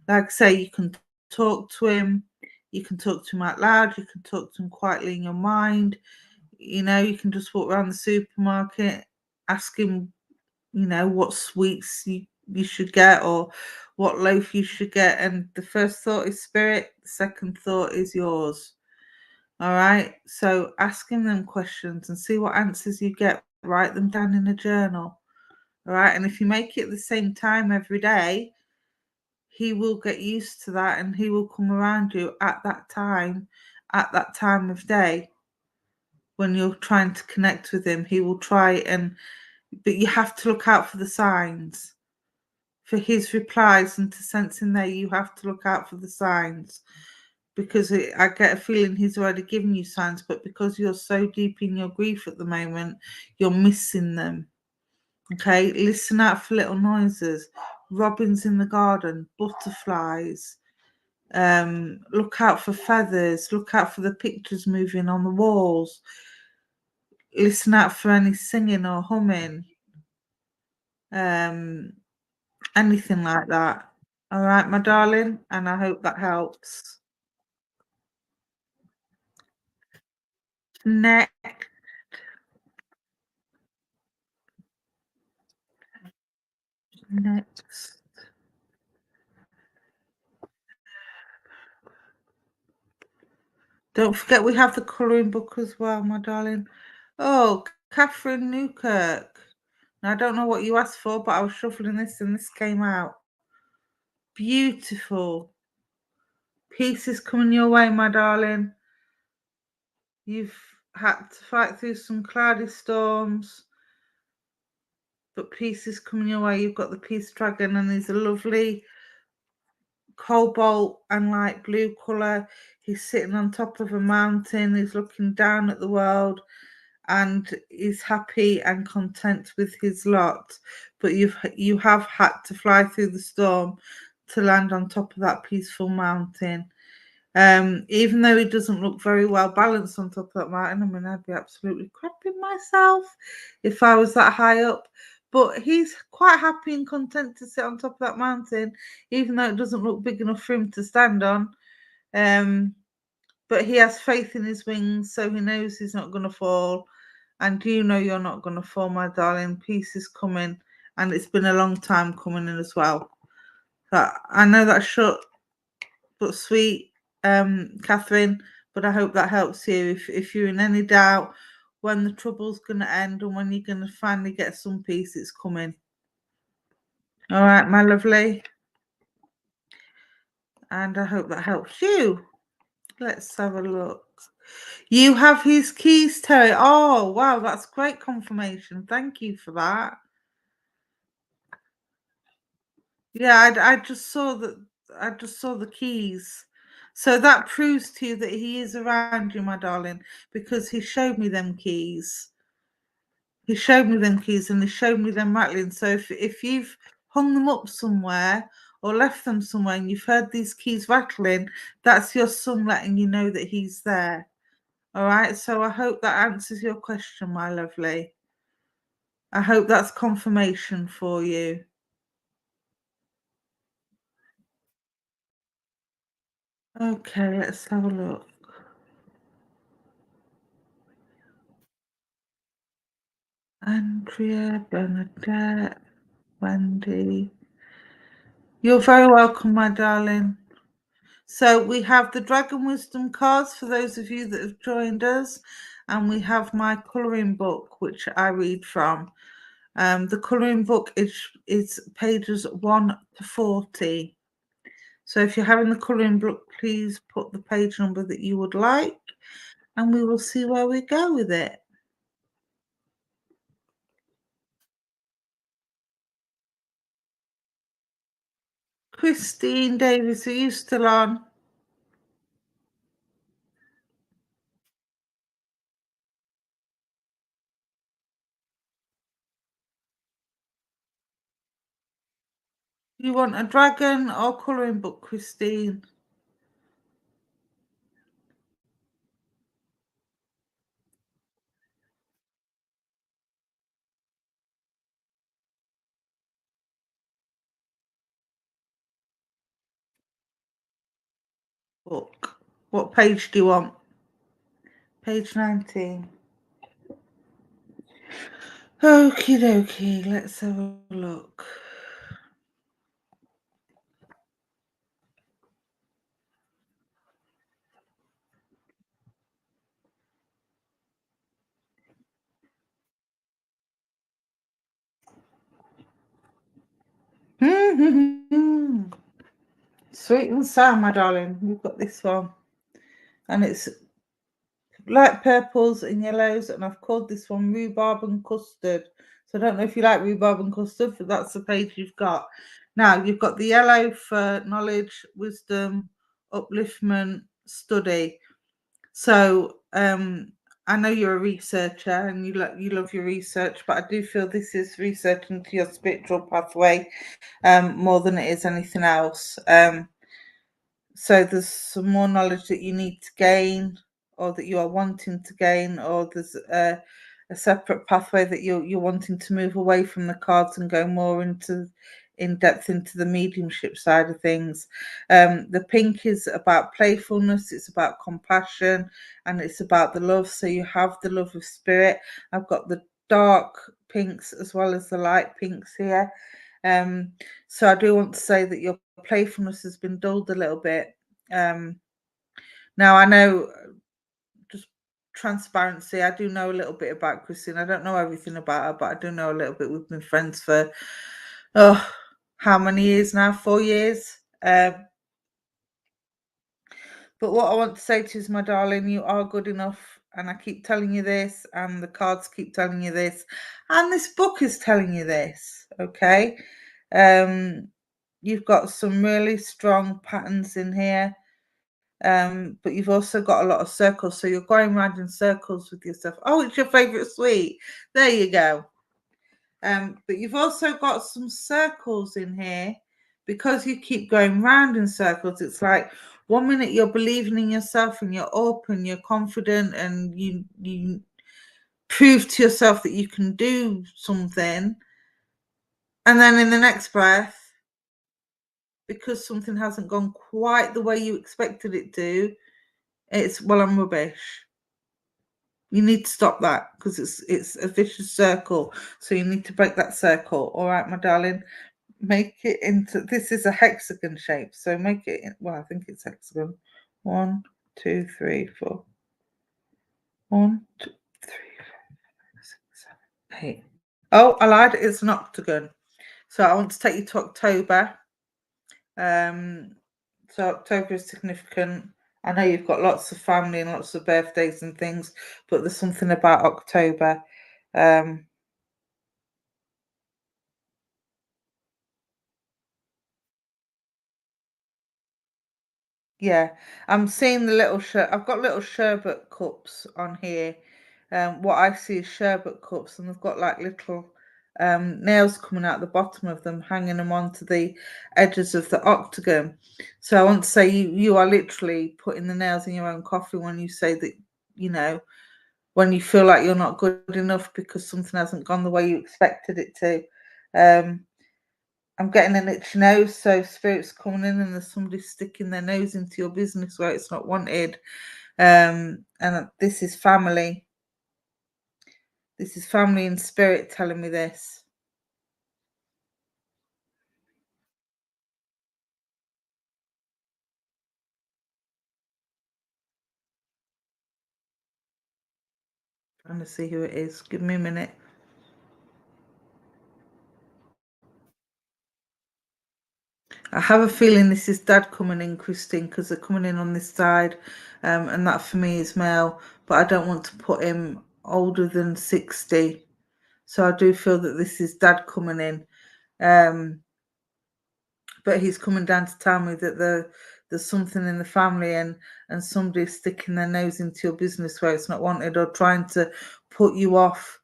like I say, you can talk to him. You can talk to him out loud. You can talk to him quietly in your mind. You can just walk around the supermarket, ask him, what sweets you should get, or what loaf you should get. And the first thought is spirit, the second thought is yours. All right. So ask him them questions and see what answers you get. Write them down in a journal. All right. And if you make it at the same time every day, he will get used to that, and he will come around you at that time of day when you're trying to connect with him. He will try, but you have to look out for the signs, for his replies, and to sense in there, you have to look out for the signs, because I get a feeling he's already given you signs, but because you're so deep in your grief at the moment, you're missing them. Okay, listen out for little noises, robins in the garden, butterflies. Look out for feathers, look out for the pictures moving on the walls, listen out for any singing or humming, anything like that. All right, my darling, and I hope that helps. Next, next. Don't forget we have the colouring book as well, my darling. Oh, Catherine Newkirk. Now, I don't know what you asked for, but I was shuffling this and this came out. Beautiful. Peace is coming your way, my darling. You've had to fight through some cloudy storms, but peace is coming your way. You've got the peace dragon, and he's a lovely cobalt and light blue colour. He's sitting on top of a mountain. He's looking down at the world, and is happy and content with his lot. But you have had to fly through the storm to land on top of that peaceful mountain. Even though he doesn't look very well balanced on top of that mountain, I mean, I'd be absolutely crapping myself if I was that high up. But he's quite happy and content to sit on top of that mountain, even though it doesn't look big enough for him to stand on. But he has faith in his wings, so he knows he's not going to fall. And you know you're not going to fall, my darling. Peace is coming, and it's been a long time coming in as well. I know that's short but sweet, Catherine, but I hope that helps you. If you're in any doubt when the trouble's going to end and when you're going to finally get some peace, it's coming. All right, my lovely. And I hope that helps you. Let's have a look. You have his keys, Terry. Oh, wow, that's great confirmation. Thank you for that. Yeah, I just saw that. I just saw the keys. So that proves to you that he is around you, my darling, because he showed me them keys. He showed me them keys and he showed me them rattling. So if you've hung them up somewhere or left them somewhere and you've heard these keys rattling, that's your son letting you know that he's there. All right. So I hope that answers your question, my lovely. I hope that's confirmation for you. Okay, let's have a look. Andrea, Bernadette, Wendy. You're very welcome, my darling. So we have the Dragon Wisdom cards for those of you that have joined us, and we have my colouring book, which I read from. The colouring book is pages 1 to 40. So if you're having the colouring book, please put the page number that you would like, and we will see where we go with it. Christine Davis, are you still on? You want a dragon or colouring book, Christine? Book. What page do you want? Page 19. Okie dokie, let's have a look. Sweet and sour, my darling. We've got this one. And it's light purples and yellows, and I've called this one rhubarb and custard. So I don't know if you like rhubarb and custard, but that's the page you've got. Now you've got the yellow for knowledge, wisdom, upliftment, study. So I know you're a researcher and you love your research, but I do feel this is research into your spiritual pathway more than it is anything else. So there's some more knowledge that you need to gain, or that you are wanting to gain, or there's a separate pathway that you're wanting to move away from the cards and go more into in depth into the mediumship side of things. The pink is about playfulness, it's about compassion, and it's about the love. So you have the love of spirit. I've got the dark pinks as well as the light pinks here. So I do want to say that your playfulness has been dulled a little bit. Now I know, just transparency, I do know a little bit about Christine. I don't know everything about her, but I do know a little bit. We've been friends for how many years now? 4 years. But what I want to say to you is, my darling, you are good enough. And I keep telling you this, and the cards keep telling you this, and this book is telling you this. Okay. You've got some really strong patterns in here. But you've also got a lot of circles. So you're going around in circles with yourself. Oh, it's your favorite sweet. There you go. But you've also got some circles in here because you keep going round in circles. It's like 1 minute you're believing in yourself and you're up and you're confident and you prove to yourself that you can do something. And then in the next breath, because something hasn't gone quite the way you expected it to, it's, well, I'm rubbish. You need to stop that because it's a vicious circle. So you need to break that circle. All right, my darling. Make it into, this is a hexagon shape. So make it, well, I think it's hexagon. 1, 2, 3, 4. 1, 2, 3, 4, 5, 6, 7, 8. Oh, I lied. It's an octagon. So I want to take you to October. So October is significant. I know you've got lots of family and lots of birthdays and things, but there's something about October. Yeah, I'm seeing the little I've got little sherbet cups on here. What I see is sherbet cups, and they've got like little nails coming out the bottom of them, hanging them onto the edges of the octagon. So I want to say you are literally putting the nails in your own coffin when you say that, you know, when you feel like you're not good enough because something hasn't gone the way you expected it to. Um, I'm getting an itchy nose, so spirits coming in and there's somebody sticking their nose into your business where it's not wanted. And this is family. This is family and spirit telling me this. Trying to see who it is. Give me a minute. I have a feeling this is Dad coming in, Christine, because they're coming in on this side, and that for me is male. But I don't want to put him older than 60. So I do feel that this is Dad coming in. But he's coming down to tell me that there's something in the family, and somebody's sticking their nose into your business where it's not wanted, or trying to put you off.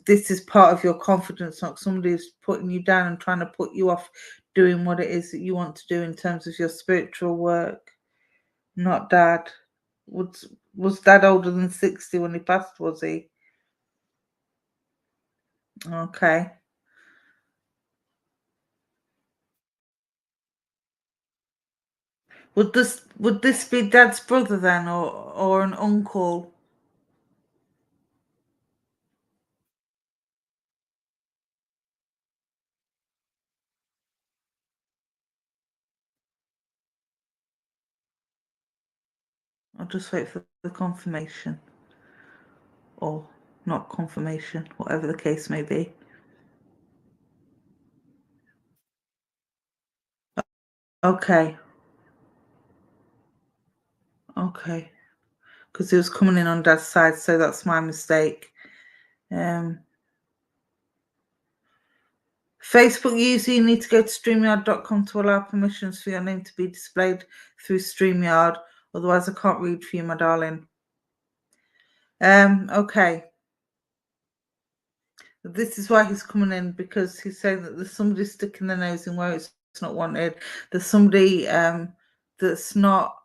This is part of your confidence, not somebody's putting you down and trying to put you off doing what it is that you want to do in terms of your spiritual work. Not Dad. Was Dad older than 60 when he passed, was he? Okay. Would this be Dad's brother then, or an uncle? I'll just wait for the confirmation, or not confirmation, whatever the case may be. Okay, okay, because it was coming in on Dad's side, so that's my mistake. Um, Facebook user, you need to go to StreamYard.com to allow permissions for your name to be displayed through StreamYard. Otherwise, I can't read for you, my darling. Okay. This is why he's coming in, because he's saying that there's somebody sticking their nose in where it's not wanted. There's somebody that's not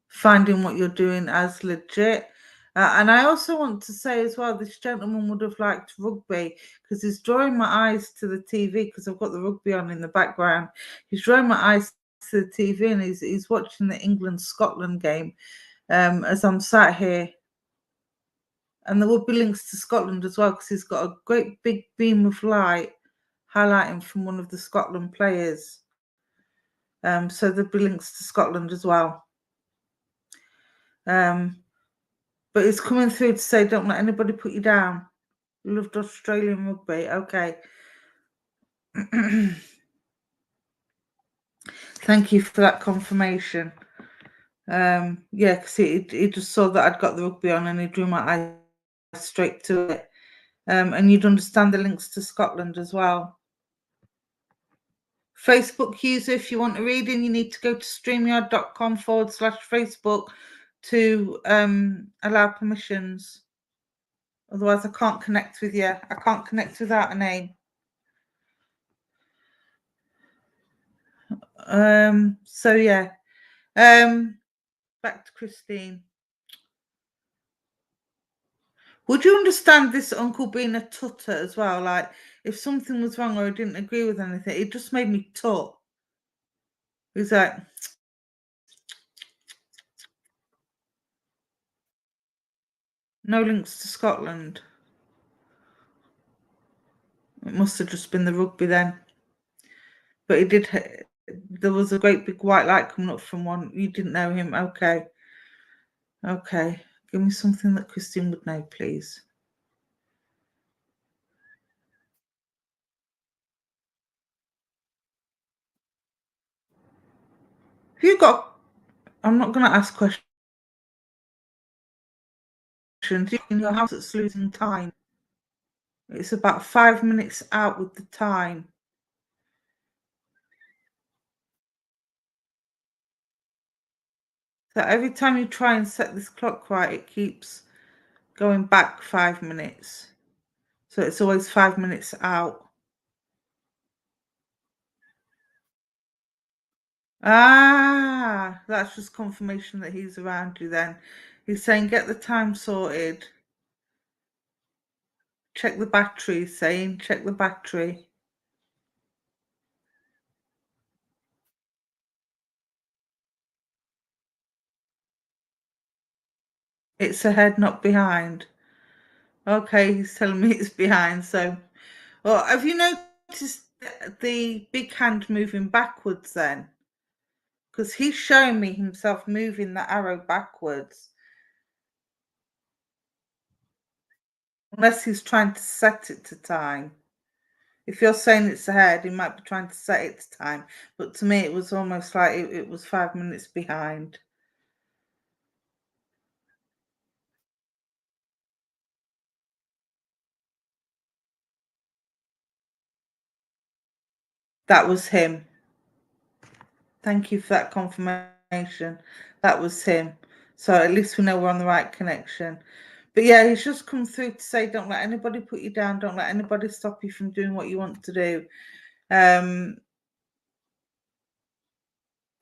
finding what you're doing as legit. And I also want to say as well, this gentleman would have liked rugby, because he's drawing my eyes to the TV, because I've got the rugby on in the background. He's drawing my eyes to the TV, and he's watching the England-Scotland game as I'm sat here. And there will be links to Scotland as well, because he's got a great big beam of light highlighting from one of the Scotland players. So there'll be links to Scotland as well. But it's coming through to say, don't let anybody put you down. Loved Australian rugby. Okay. Thank you for that confirmation. Yeah, because he just saw that I'd got the rugby on, and he drew my eyes straight to it. And you'd understand the links to Scotland as well. Facebook user, if you want a reading, you need to go to streamyard.com/Facebook to allow permissions. Otherwise, I can't connect with you. I can't connect without a name. So yeah. Back to Christine. Would you understand this uncle being a tutter as well? Like, if something was wrong or he didn't agree with anything, it just made me tut. He's like, No links to Scotland. It must have just been the rugby then. But he did. There was a great big white light coming up from one. You didn't know him. Okay. Okay. Give me something that Christine would know, please. Have you got... I'm not going to ask questions. In your house that's losing time. It's about 5 minutes out with the time. So every time you try and set this clock right, it keeps going back 5 minutes. So it's always 5 minutes out. Ah, that's just confirmation that he's around you then. He's saying get the time sorted. Check the battery, he's saying. Check the battery. It's ahead, not behind. Okay, he's telling me it's behind. So, well, have you noticed the big hand moving backwards then? Because he's showing me himself moving the arrow backwards. Unless he's trying to set it to time. If you're saying it's ahead, he might be trying to set it to time. But to me, it was almost like it was 5 minutes behind. That was him. Thank you for that confirmation. That was him. So at least we know we're on the right connection. But yeah, he's just come through to say, don't let anybody put you down. Don't let anybody stop you from doing what you want to do.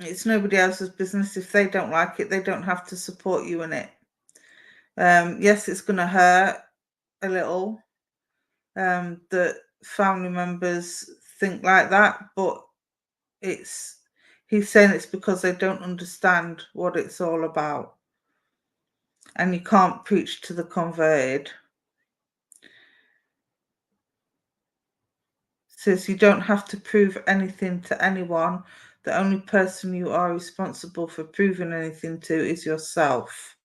It's nobody else's business. If they don't like it, they don't have to support you in it. Yes, it's going to hurt a little that family members think like that, but he's saying it's because they don't understand what it's all about. And you can't preach to the converted. Says you don't have to prove anything to anyone. The only person you are responsible for proving anything to is yourself.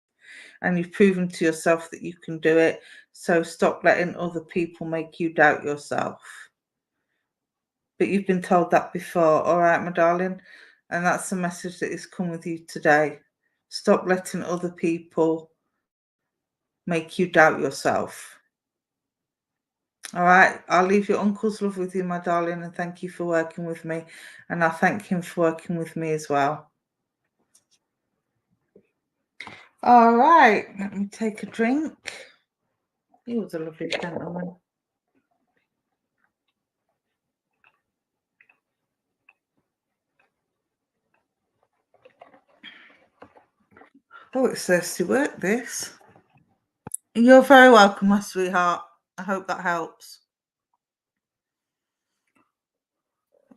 And you've proven to yourself that you can do it. So stop letting other people make you doubt yourself. But you've been told that before, all right, my darling? And that's the message that has come with you today. Stop letting other people make you doubt yourself. All right, I'll leave your uncle's love with you, my darling, and thank you for working with me. And I'll thank him for working with me as well. All right, let me take a drink. He was a lovely gentleman. Oh, it's thirsty work, this. You're very welcome, my sweetheart. I hope that helps.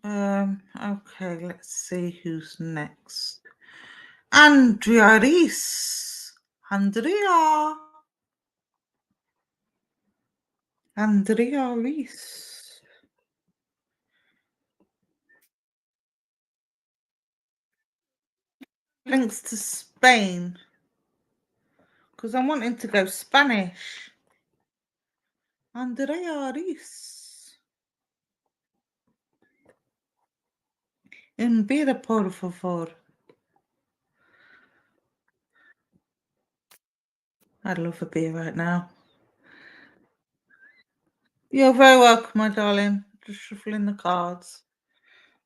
Okay, let's see who's next. Andrea Reese. Andrea Reese. Links to Spain. Because I'm wanting to go Spanish. Andrea Reese. Un beer, por favor. I'd love a beer right now. You're very welcome, my darling. Just shuffling the cards.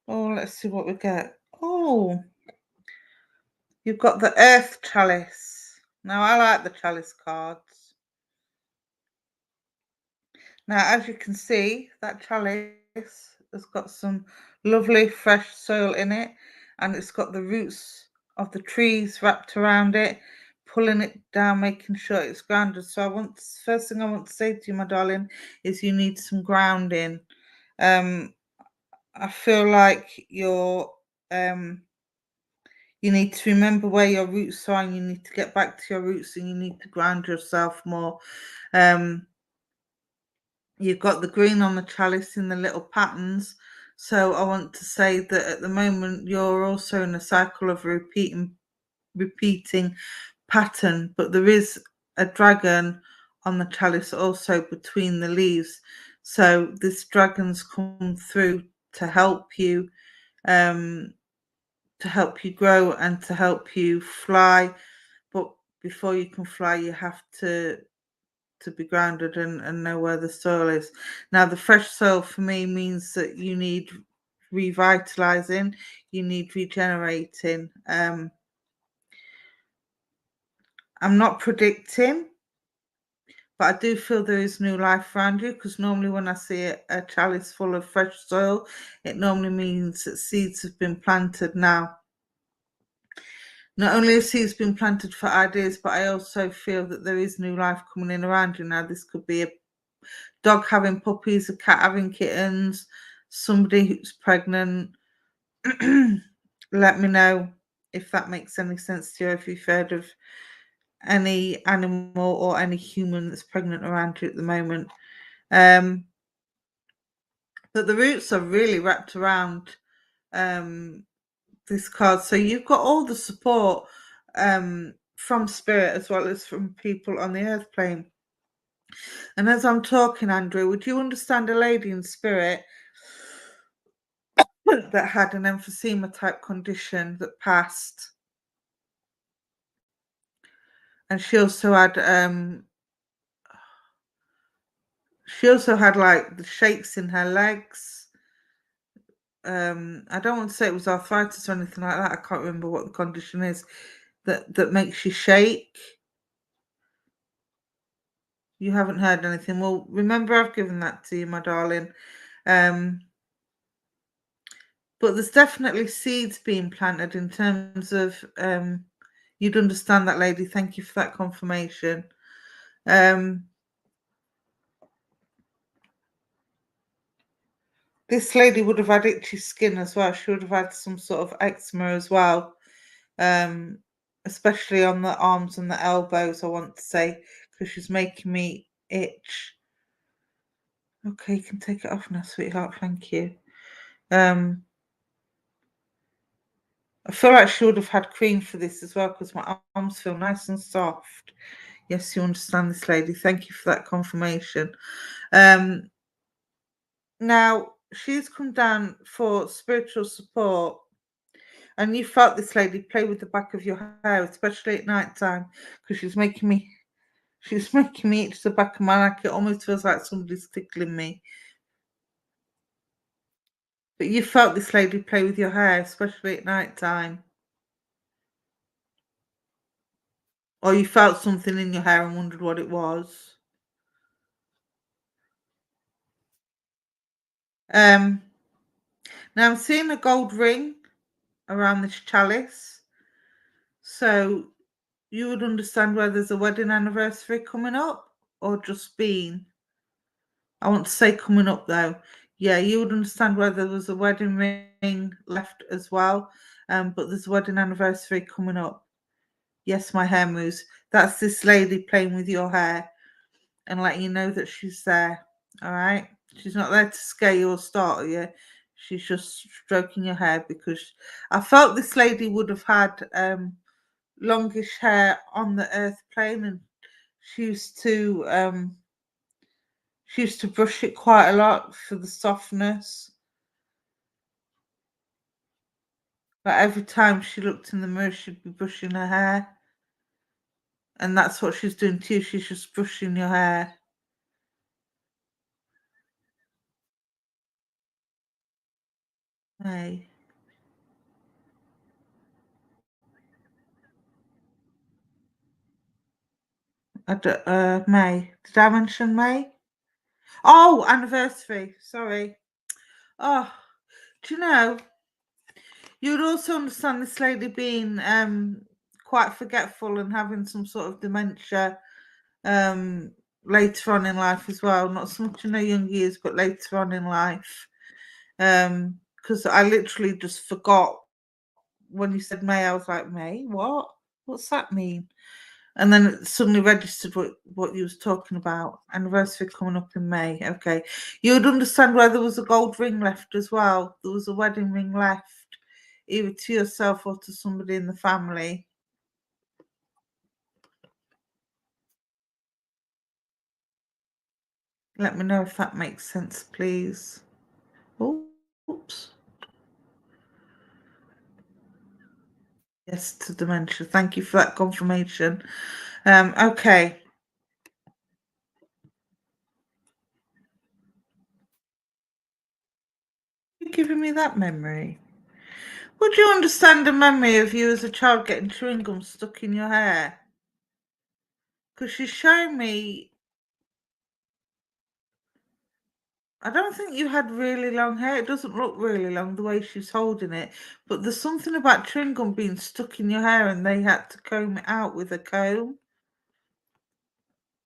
Oh, let's see what we get. Oh, you've got the Earth Chalice. Now, I like the Chalice cards. Now, as you can see, that chalice has got some lovely fresh soil in it, and it's got the roots of the trees wrapped around it, pulling it down, making sure it's grounded. So first thing I want to say to you, my darling, is you need some grounding. I feel like You need to remember where your roots are, and you need to get back to your roots, and you need to ground yourself more. Um, you've got the green on the chalice in the little patterns. So I want to say that at the moment you're also in a cycle of repeating pattern, but there is a dragon on the chalice also between the leaves. So this dragon's come through to help you, um, grow and to help you fly. But before you can fly, you have to be grounded and know where the soil is. Now, the fresh soil for me means that you need revitalizing, you need regenerating. I'm not predicting, but I do feel there is new life around you, because normally when I see a chalice full of fresh soil, it normally means that seeds have been planted now. Not only have seeds been planted for ideas, but I also feel that there is new life coming in around you now. This could be a dog having puppies, a cat having kittens, somebody who's pregnant. Let me know if that makes any sense to you, if you've heard of any animal or any human that's pregnant around you at the moment. But the roots are really wrapped around this card. So you've got all the support from spirit as well as from people on the earth plane. And as I'm talking, Andrew, would you understand a lady in spirit that had an emphysema type condition that passed? And she also had like the shakes in her legs. I don't want to say it was arthritis or anything like that. I can't remember what the condition is that makes you shake. You haven't heard anything. Well, remember, I've given that to you, my darling. But there's definitely seeds being planted in terms of you'd understand that, lady. Thank you for that confirmation. This lady would have had itchy skin as well. She would have had some sort of eczema as well, especially on the arms and the elbows, I want to say, because she's making me itch. Okay, you can take it off now, sweetheart. Thank you. I feel like she would have had cream for this as well, because my arms feel nice and soft. Yes, you understand this, lady. Thank you for that confirmation. Now, she's come down for spiritual support, and you felt this lady play with the back of your hair, especially at night time, because she's making me itch the back of my neck. It almost feels like somebody's tickling me. But you felt this lady play with your hair, especially at night time. Or you felt something in your hair and wondered what it was. Now I'm seeing a gold ring around this chalice. So you would understand whether there's a wedding anniversary coming up or just been. I want to say coming up though. Yeah, you would understand whether there was a wedding ring left as well. But there's a wedding anniversary coming up. Yes, my hair moves. That's this lady playing with your hair and letting you know that she's there. All right. She's not there to scare you or startle you. She's just stroking your hair, because I felt this lady would have had longish hair on the earth plane, and she used to brush it quite a lot for the softness. But every time she looked in the mirror, she'd be brushing her hair. And that's what she's doing to you. She's just brushing your hair. Hey. May. Did I mention May? Oh, anniversary. Sorry. Oh, do you know, you would also understand this lady being quite forgetful and having some sort of dementia later on in life as well. Not so much in her young years, but later on in life. Because I literally just forgot when you said May, I was like, May, what? What's that mean? And then it suddenly registered what you was talking about. Anniversary coming up in May. Okay. You would understand why there was a gold ring left as well. There was a wedding ring left, either to yourself or to somebody in the family. Let me know if that makes sense, please. Oops. Yes, to dementia. Thank you for that confirmation. Okay. You're giving me that memory. Would you understand a memory of you as a child getting chewing gum stuck in your hair? Because she's showing me, I don't think you had really long hair. It doesn't look really long the way she's holding it. But there's something about chewing gum being stuck in your hair and they had to comb it out with a comb.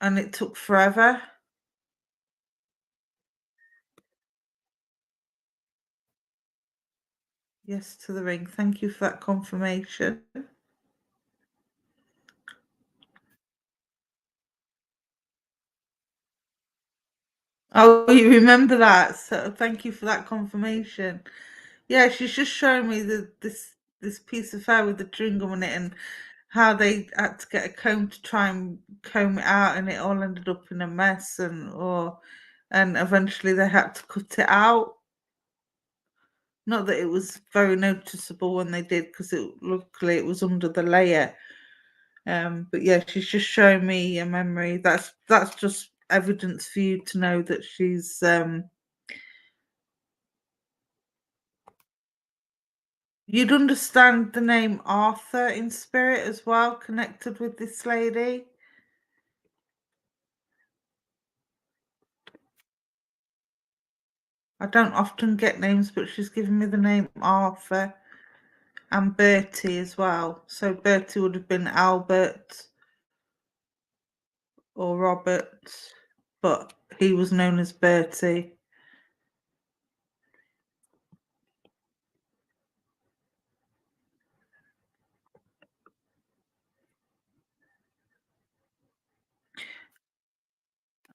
And it took forever. Yes, to the ring. Thank you for that confirmation. Oh, you remember that. So thank you for that confirmation. Yeah, she's just showing me this piece of hair with the chewing gum in it and how they had to get a comb to try and comb it out and it all ended up in a mess and eventually they had to cut it out. Not that it was very noticeable when they did because luckily it was under the layer. But yeah, she's just showing me a memory. That's just evidence for you to know that she's you'd understand the name Arthur in spirit as well, connected with this lady. I don't often get names, but she's given me the name Arthur and Bertie as well. So Bertie would have been Albert or Robert, but he was known as Bertie.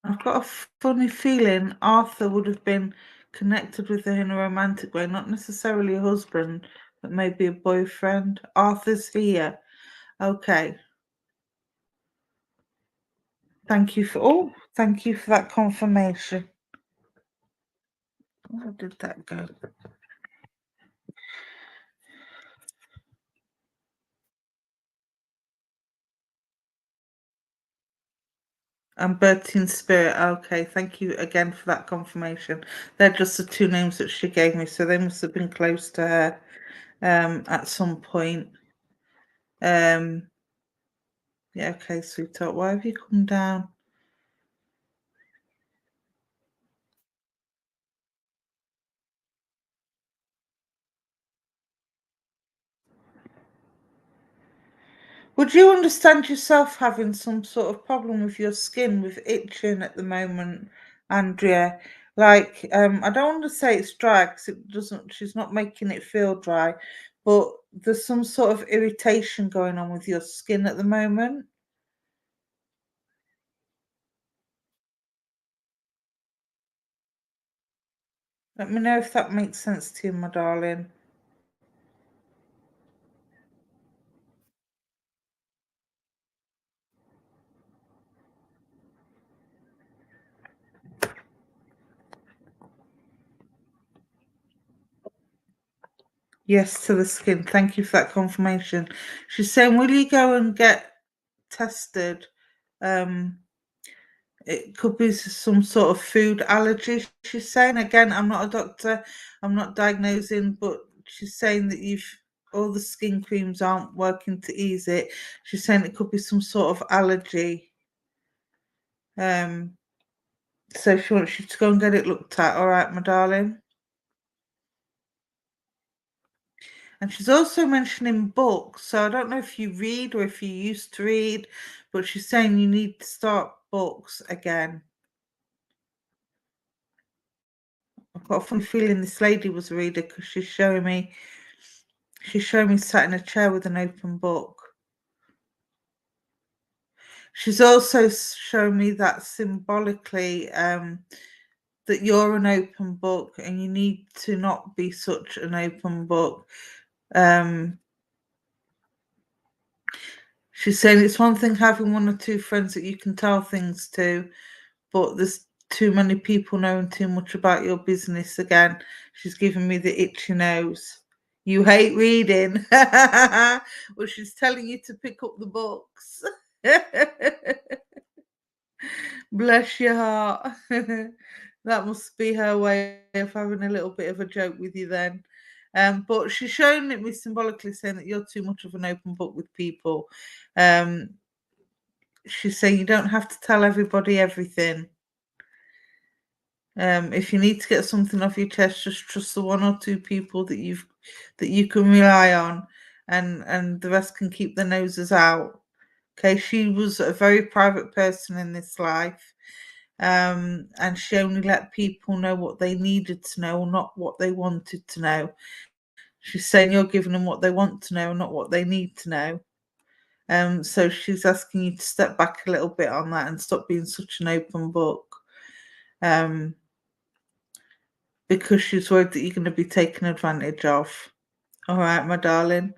I've got a funny feeling Arthur would have been connected with her in a romantic way, not necessarily a husband, but maybe a boyfriend. Arthur's here. Okay. Thank you for that confirmation. Where did that go? And Bertie in spirit. Okay, thank you again for that confirmation. They're just the two names that she gave me, so they must have been close to her at some point. Um, yeah, okay, sweetheart. Why have you come down? Would you understand yourself having some sort of problem with your skin, with itching at the moment, Andrea? Like, I don't want to say it's dry because it doesn't, she's not making it feel dry, but there's some sort of irritation going on with your skin at the moment. Let me know if that makes sense to you, my darling. Yes, to the skin. Thank you for that confirmation. She's saying, will you go and get tested? Um, It could be some sort of food allergy, she's saying. Again, I'm not a doctor, I'm not diagnosing, but she's saying that you've all the skin creams aren't working to ease it. She's saying it could be some sort of allergy. Um, so she wants you to go and get it looked at, all right, my darling. And she's also mentioning books. So I don't know if you read or if you used to read, but she's saying you need to start books again. I've got a funny feeling this lady was a reader because she's showing me She's showing me sat in a chair with an open book. She's also shown me that symbolically that you're an open book and you need to not be such an open book. She's saying it's one thing having one or two friends that you can tell things to, but there's too many people knowing too much about your business. Again, she's giving me the itchy nose. You hate reading. Well, she's telling you to pick up the books. Bless your heart. That must be her way of having a little bit of a joke with you then. But she's showing it me symbolically saying that you're too much of an open book with people. She's saying you don't have to tell everybody everything. If you need to get something off your chest, just trust the one or two people that you can rely on, and the rest can keep their noses out. Okay, she was a very private person in this life, and she only let people know what they needed to know, not what they wanted to know. She's saying you're giving them what they want to know, not what they need to know. So she's asking you to step back a little bit on that and stop being such an open book. Because she's worried that you're going to be taken advantage of. All right, my darling.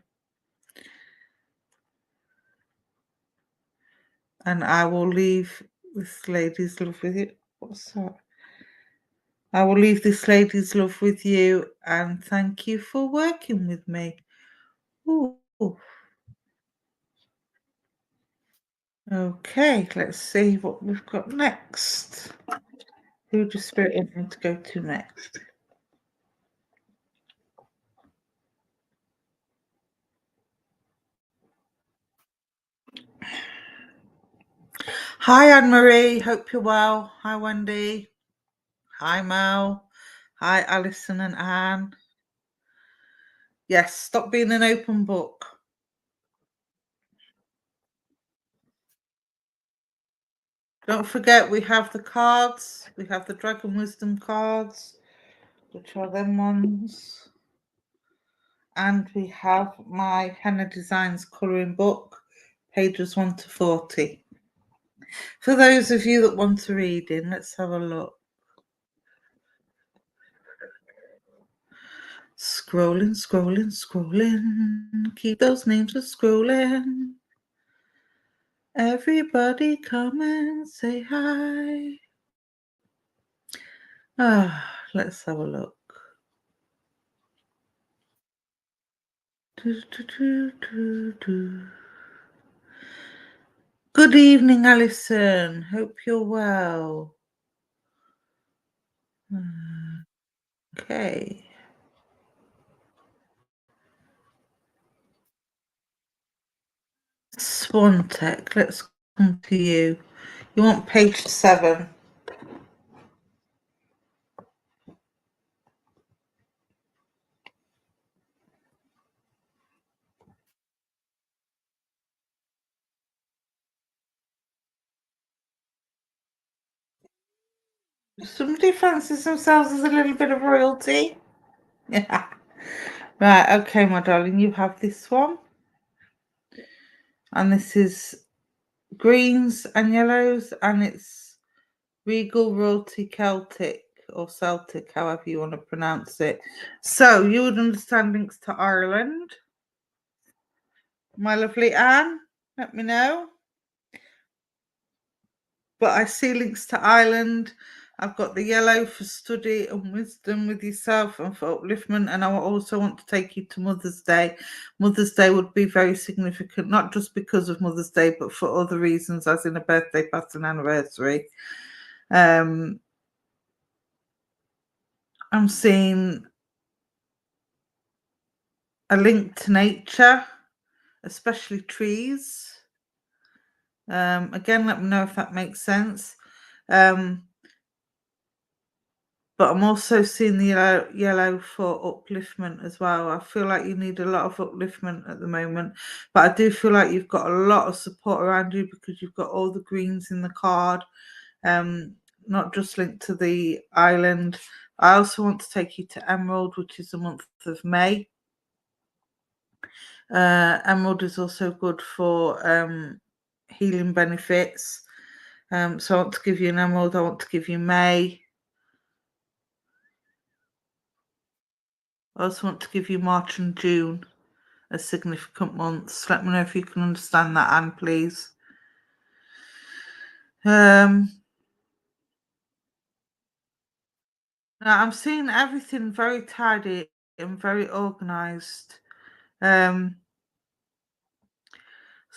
And I will leave this lady's love with you. What's that? I will leave this lady's love with you and thank you for working with me. Ooh. Okay, let's see what we've got next. Who does Spirit want me to go to next? Hi, Anne-Marie. Hope you're well. Hi, Wendy. Hi, Mel. Hi, Alison and Anne. Yes, stop being an open book. Don't forget, we have the cards. We have the Dragon Wisdom cards, which are them ones. And we have my Henna Designs colouring book, pages 1 to 40. For those of you that want to read in, let's have a look. Scrolling, scrolling, scrolling. Keep those names a scrolling. Everybody come and say hi. Let's have a look. Good evening, Alison. Hope you're well. Okay. Swan Tech, let's come to you. You want page 7. Somebody fancies themselves as a little bit of royalty. Yeah. Right, okay, my darling, you have this one. And this is greens and yellows, and it's Regal Royalty Celtic or Celtic, however you want to pronounce it. So you would understand links to Ireland. My lovely Anne, let me know. But I see links to Ireland. I've got the yellow for study and wisdom with yourself and for upliftment. And I also want to take you to Mother's Day. Mother's Day would be very significant, not just because of Mother's Day, but for other reasons, as in a birthday, past, and anniversary. I'm seeing a link to nature, especially trees. Again, let me know if that makes sense. But I'm also seeing the yellow for upliftment as well. I feel like you need a lot of upliftment at the moment, but I do feel like you've got a lot of support around you because you've got all the greens in the card, not just linked to the island. I also want to take you to Emerald, which is the month of May. Emerald is also good for healing benefits. So I want to give you an emerald. I want to give you May. I also want to give you March and June as significant months. Let me know if you can understand that, Anne, please. Now I'm seeing everything very tidy and very organised. So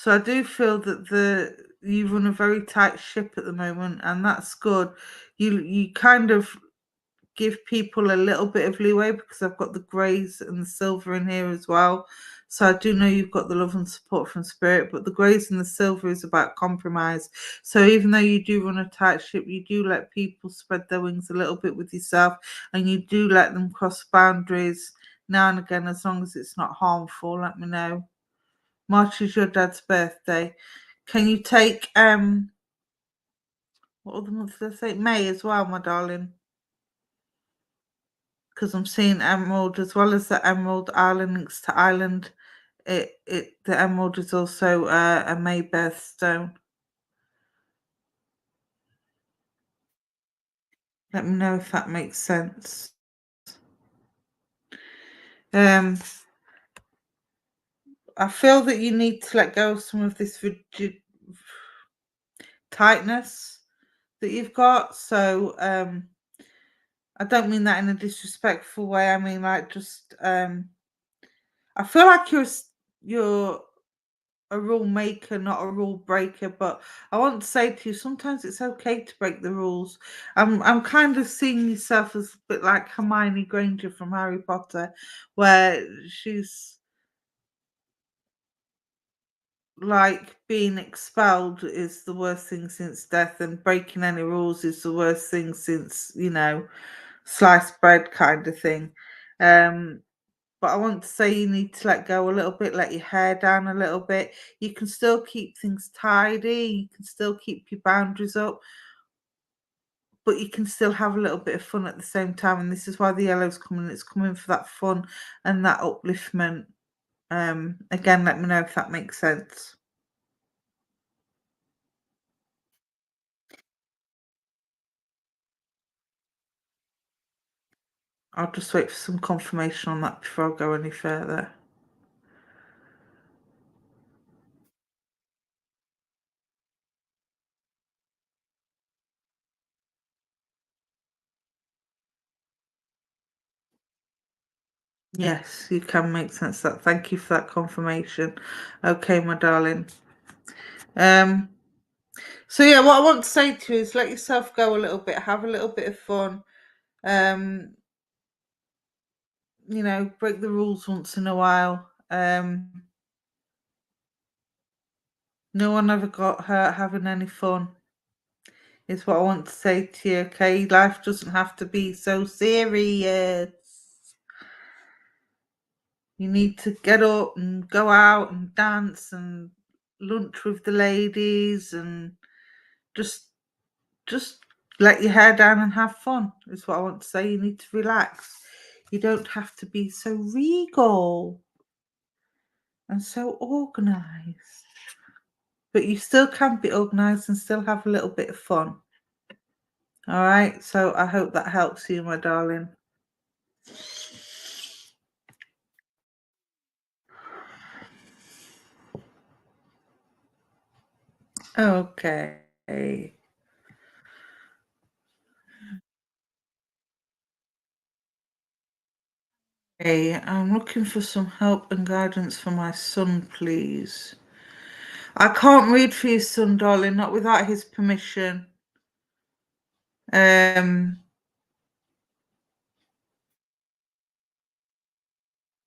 I do feel that you run a very tight ship at the moment, and that's good. You kind of give people a little bit of leeway because I've got the greys and the silver in here as well. So I do know you've got the love and support from spirit, but the greys and the silver is about compromise. So even though you do run a tight ship, you do let people spread their wings a little bit with yourself, and you do let them cross boundaries now and again, as long as it's not harmful. Let me know. March is your dad's birthday. Can you take what other month did I say? May as well, my darling. Because I'm seeing emerald as well as the emerald island links to island. The emerald is also a May birthstone. Let me know if that makes sense. I feel that you need to let go of some of this rigid tightness that you've got. So I don't mean that in a disrespectful way. I mean like just I feel like you're a rule maker, not a rule breaker. But I want to say to you, sometimes it's okay to break the rules. I'm kind of seeing yourself as a bit like Hermione Granger from Harry Potter, where she's like being expelled is the worst thing since death, and breaking any rules is the worst thing since, sliced bread kind of thing. Um, but I want to say you need to let go a little bit, let your hair down a little bit. You can still keep things tidy, you can still keep your boundaries up, but you can still have a little bit of fun at the same time. And this is why the yellow's coming. It's coming for that fun and that upliftment. Again, let me know if that makes sense. I'll just wait for some confirmation on that before I go any further. Yes, you can make sense of that. Thank you for that confirmation. Okay, my darling. Um, so yeah, what I want to say to you is let yourself go a little bit, have a little bit of fun. Um, break the rules once in a while. No one ever got hurt having any fun, is what I want to say to you, okay? Life doesn't have to be so serious. You need to get up and go out and dance and lunch with the ladies and just just let your hair down and have fun, is what I want to say. You need to relax. You don't have to be so regal and so organized. But you still can be organized and still have a little bit of fun. All right. So I hope that helps you, my darling. Okay. Hey, I'm looking for some help and guidance for my son, please. I can't read for your son, darling, not without his permission. Um,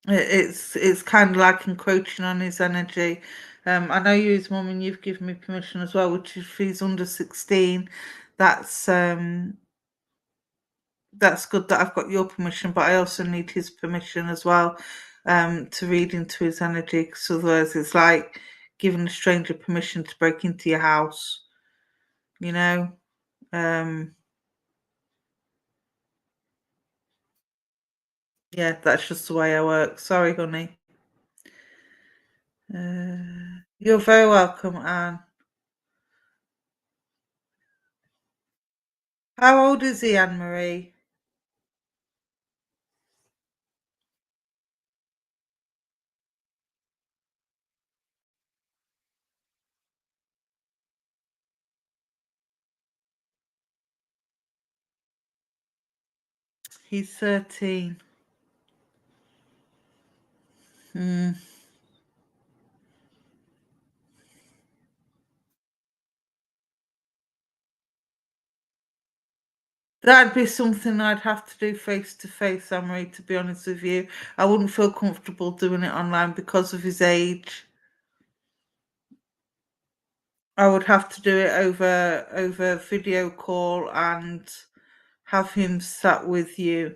it's kind of like encroaching on his energy. I know you, his mum, and you've given me permission as well, which if he's under 16, that's that's good that I've got your permission, but I also need his permission as well, to read into his energy, because otherwise it's like giving a stranger permission to break into your house, you know. Um, yeah, that's just the way I work. Sorry, honey. You're very welcome, Anne. How old is he, Anne Marie? He's 13. Hmm. That'd be something I'd have to do face to face, Anne Marie, to be honest with you. I wouldn't feel comfortable doing it online because of his age. I would have to do it over video call and have him sat with you.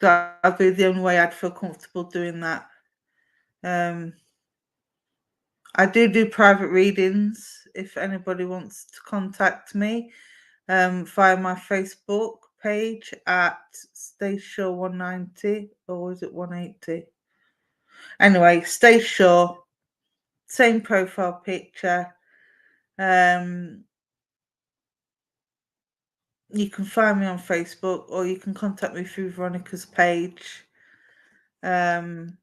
That'd be the only way I'd feel comfortable doing that. Um, I do private readings if anybody wants to contact me via my Facebook page at Stace Shaw 190, or is it 180? Anyway, Stace Shaw, same profile picture. Um, you can find me on Facebook or you can contact me through Veronica's page. But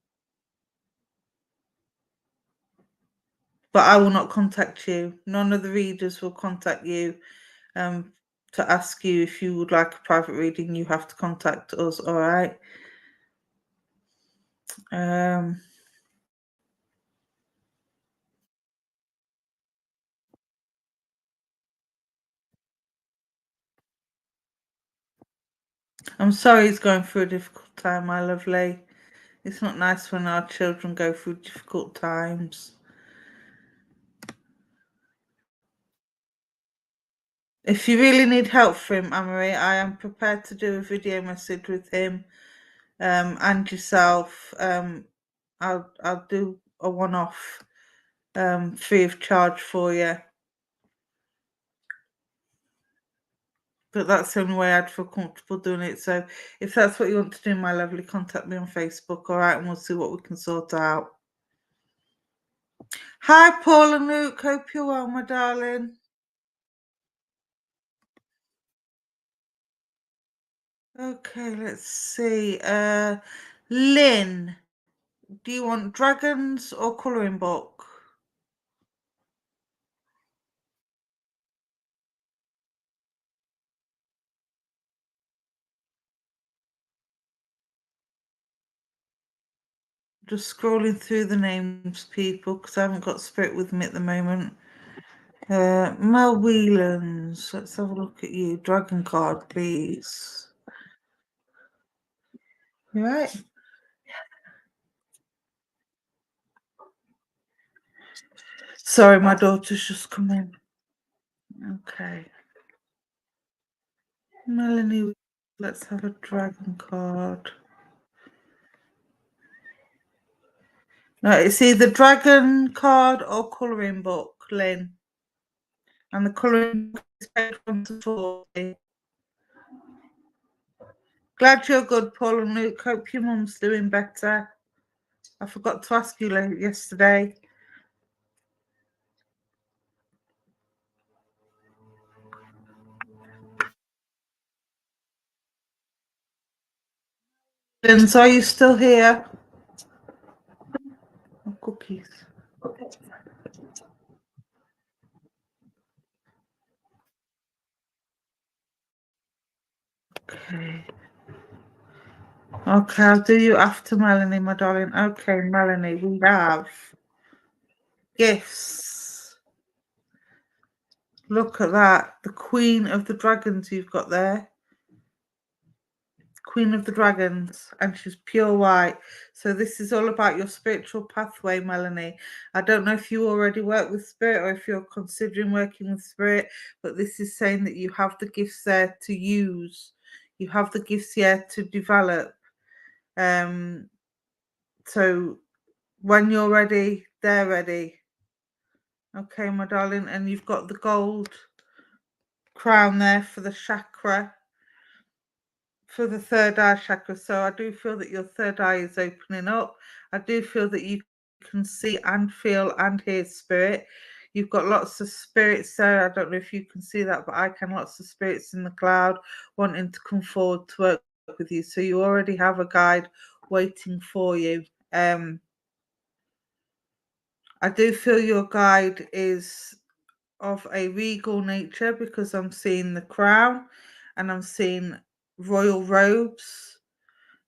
I will not contact you. None of the readers will contact you to ask you if you would like a private reading. You have to contact us, all right? I'm sorry he's going through a difficult time, my lovely. It's not nice when our children go through difficult times. If you really need help for him, Amory, I am prepared to do a video message with him and yourself. I'll do a one-off free of charge for you. But that's the only way I'd feel comfortable doing it. So if that's what you want to do, my lovely, contact me on Facebook, all right? And we'll see what we can sort out. Hi, Paul and Luke. Hope you're well, my darling. Okay, let's see. Lynn, do you want dragons or colouring book? Just scrolling through the names, people, because I haven't got Spirit with me at the moment. Mel Whelans, let's have a look at you. Dragon card, please. You right? Sorry, my daughter's just come in. Okay. Melanie, let's have a dragon card. No, it's either dragon card or colouring book, Lynn. And the colouring book is paid 1 to 40. Glad you're good, Paul and Luke. Hope your mum's doing better. I forgot to ask you yesterday. Lynn, are you still here? Oh, cookies. Okay. Okay, I'll do you after Melanie, my darling. Okay, Melanie, we have gifts. Look at that. The Queen of the Dragons you've got there. Queen of the Dragons, and she's pure white. So this is all about your spiritual pathway, Melanie. I don't know if you already work with Spirit or if you're considering working with Spirit, but this is saying that you have the gifts there to use. You have the gifts here to develop. So when you're ready, they're ready. Okay, my darling, and you've got the gold crown there for the chakra, for the third eye chakra. So I do feel that your third eye is opening up. I do feel that you can see and feel and hear spirit. You've got lots of spirits there. I don't know if you can see that, but I can. Lots of spirits in the cloud wanting to come forward to work with you. So you already have a guide waiting for you. I do feel your guide is of a regal nature because I'm seeing the crown and I'm seeing royal robes.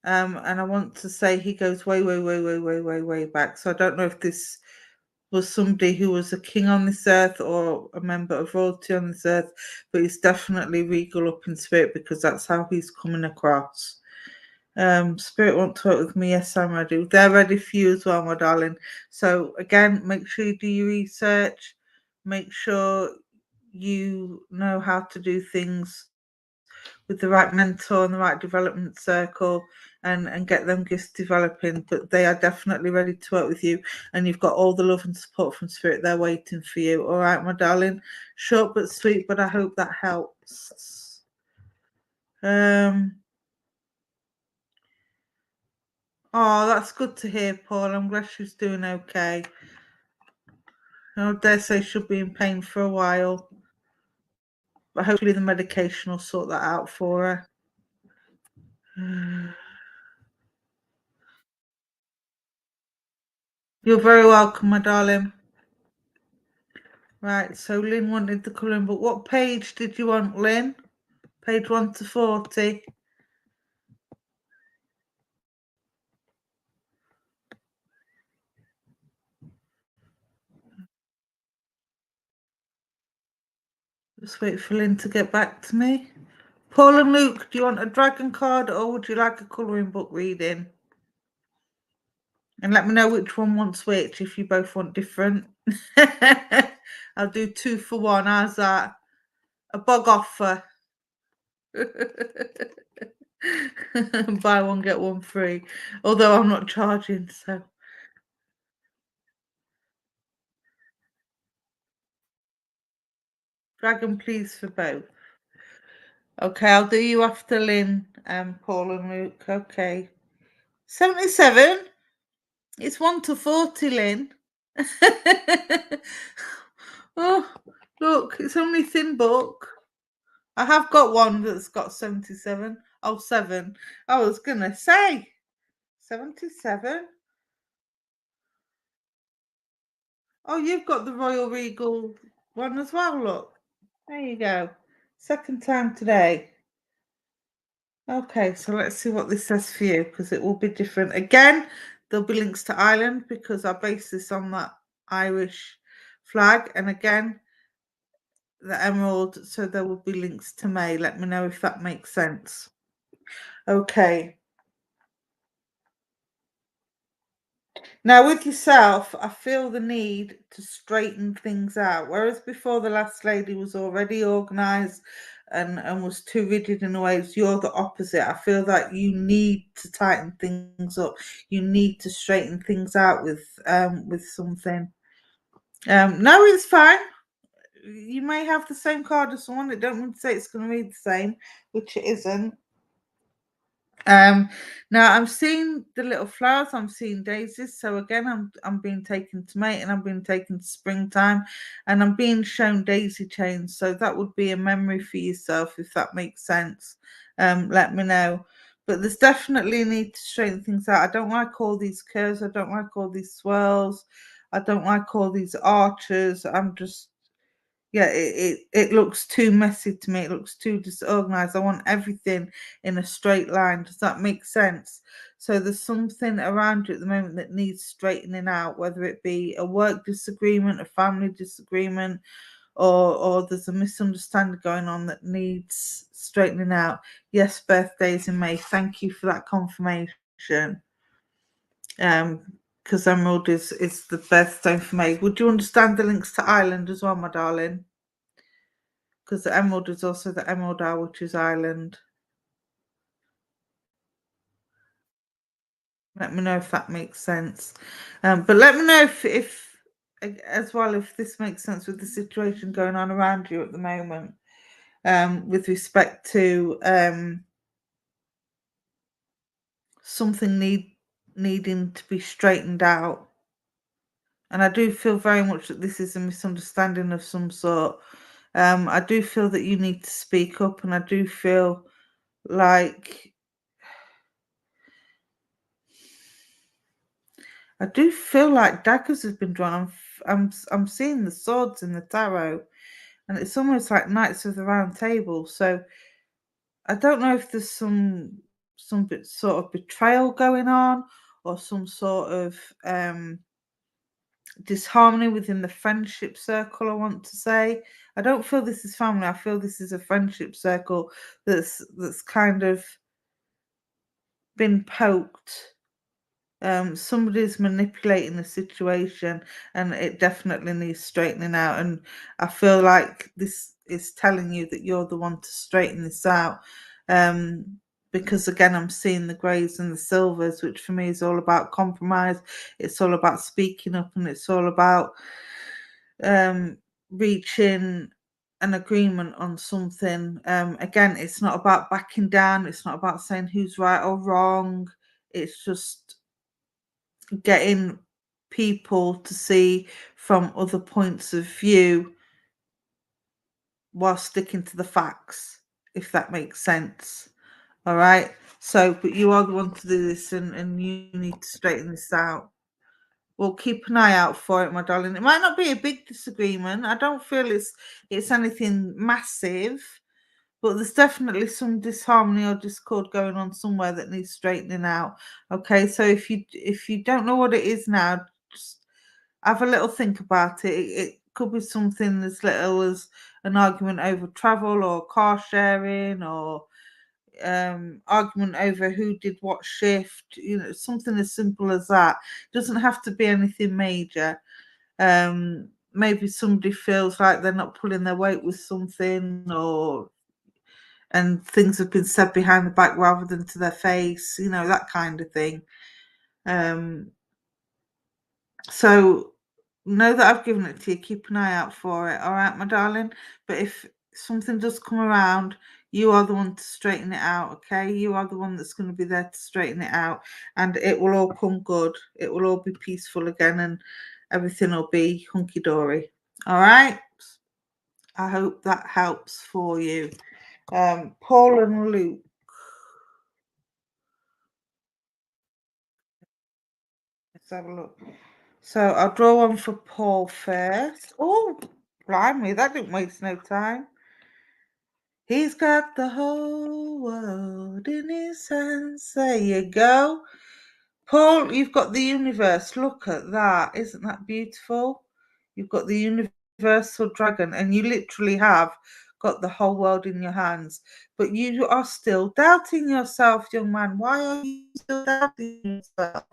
And I want to say he goes way, way, way, way, way, way, way back. So I don't know if this was somebody who was a king on this earth or a member of royalty on this earth, but he's definitely regal up in spirit because that's how he's coming across. Spirit want to work with me. Yes, I'm ready. They're ready for you as well, my darling. So again, make sure you do your research. Make sure you know how to do things with the right mentor and the right development circle and get them gifts developing. But they are definitely ready to work with you, and you've got all the love and support from spirit. They're waiting for you. All right, my darling. Short but sweet, but I hope that helps. Oh, that's good to hear, Paul. I'm glad she's doing okay. I dare say she'll be in pain for a while, but hopefully the medication will sort that out for her. You're very welcome, my darling. Right, so Lynn wanted the colouring book. What page did you want, Lynn? Page 1 to 40. Just wait for Lynn to get back to me. Paul and Luke, do you want a dragon card or would you like a colouring book reading? And let me know which one wants which if you both want different. I'll do 2 for 1. How's that? A bug offer. Buy one, get one free. Although I'm not charging, so. Dragon, please, for both. Okay, I'll do you after Lynn, Paul and Luke. Okay. 77? It's 1 to 40, Lynn. Oh, look, it's only thin book. I have got one that's got 77. Oh, 7. I was gonna say 77. Oh, you've got the Royal Regal one as well, look. There you go. Second time today. Okay, so let's see what this says for you because it will be different. Again, there'll be links to Ireland because I base this on that Irish flag. And again, the emerald, so there will be links to May. Let me know if that makes sense. Okay. Now, with yourself, I feel the need to straighten things out. Whereas before, the last lady was already organised and was too rigid in the ways, you're the opposite. I feel that you need to tighten things up. You need to straighten things out with something. No, it's fine. You may have the same card as someone. It don't mean to say it's going to read the same, which it isn't. Now I'm seeing the little flowers, I'm seeing daisies. So again, I'm being taken to mate and I'm being taken to springtime and I'm being shown daisy chains. So that would be a memory for yourself if that makes sense. Let me know. But there's definitely a need to straighten things out. I don't like all these curves, I don't like all these swirls, I don't like all these arches. I'm just yeah, it looks too messy to me. It looks too disorganized. I want everything in a straight line. Does that make sense? So there's something around you at the moment that needs straightening out, whether it be a work disagreement, a family disagreement, or there's a misunderstanding going on that needs straightening out. Yes, birthdays in May. Thank you for that confirmation. Because Emerald is the birthstone for May. Would you understand the links to Ireland as well, my darling? Because the emerald is also the Emerald Isle, which is Ireland. Let me know if that makes sense. But let me know if as well if this makes sense with the situation going on around you at the moment, with respect to something needing to be straightened out. And I do feel very much that this is a misunderstanding of some sort. I do feel that you need to speak up, and I do feel like daggers have been drawn. I'm seeing the swords in the tarot, and it's almost like Knights of the Round Table. So I don't know if there's some bit sort of betrayal going on, or some sort of disharmony within the friendship circle. I want to say, I don't feel this is family. I feel this is a friendship circle that's kind of been poked. Somebody's manipulating the situation, and it definitely needs straightening out. And I feel like this is telling you that you're the one to straighten this out. Because again, I'm seeing the greys and the silvers, which for me is all about compromise. It's all about speaking up, and it's all about reaching an agreement on something. Again, it's not about backing down. It's not about saying who's right or wrong. It's just getting people to see from other points of view while sticking to the facts, if that makes sense. All right. So, but you are the one to do this, and you need to straighten this out. Well, keep an eye out for it, my darling. It might not be a big disagreement. I don't feel it's anything massive, but there's definitely some disharmony or discord going on somewhere that needs straightening out. Okay, so if you don't know what it is now, just have a little think about it. It could be something as little as an argument over travel or car sharing, or argument over who did what shift. You know, something as simple as that. It doesn't have to be anything major. Maybe somebody feels like they're not pulling their weight with something, or and things have been said behind the back rather than to their face, you know, that kind of thing. So know that I've given it to you. Keep an eye out for it. All right, my darling. But if something does come around, you are the one to straighten it out. Okay, you are the one that's going to be there to straighten it out, and it will all come good. It will all be peaceful again, and everything will be hunky dory. All right. I hope that helps for you. Paul and Luke. Let's have a look. So I'll draw one for Paul first. Oh, blimey, that didn't waste no time. He's got the whole world in his hands. There you go. Paul, you've got the universe. Look at that. Isn't that beautiful? You've got the universal dragon, and you literally have got the whole world in your hands. But you are still doubting yourself, young man. Why are you still doubting yourself?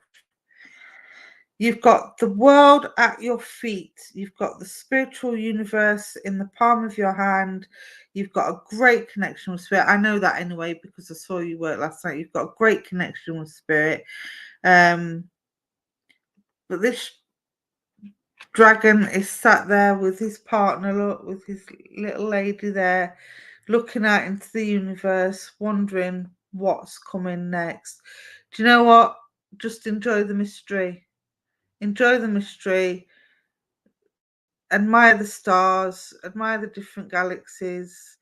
You've got the world at your feet. You've got the spiritual universe in the palm of your hand. You've got a great connection with spirit. I know that anyway because I saw you work last night. You've got a great connection with spirit. But this dragon is sat there with his partner, look, with his little lady there, looking out into the universe, wondering what's coming next. Do you know what? Just enjoy the mystery. Enjoy the mystery. Admire the stars, admire the different galaxies,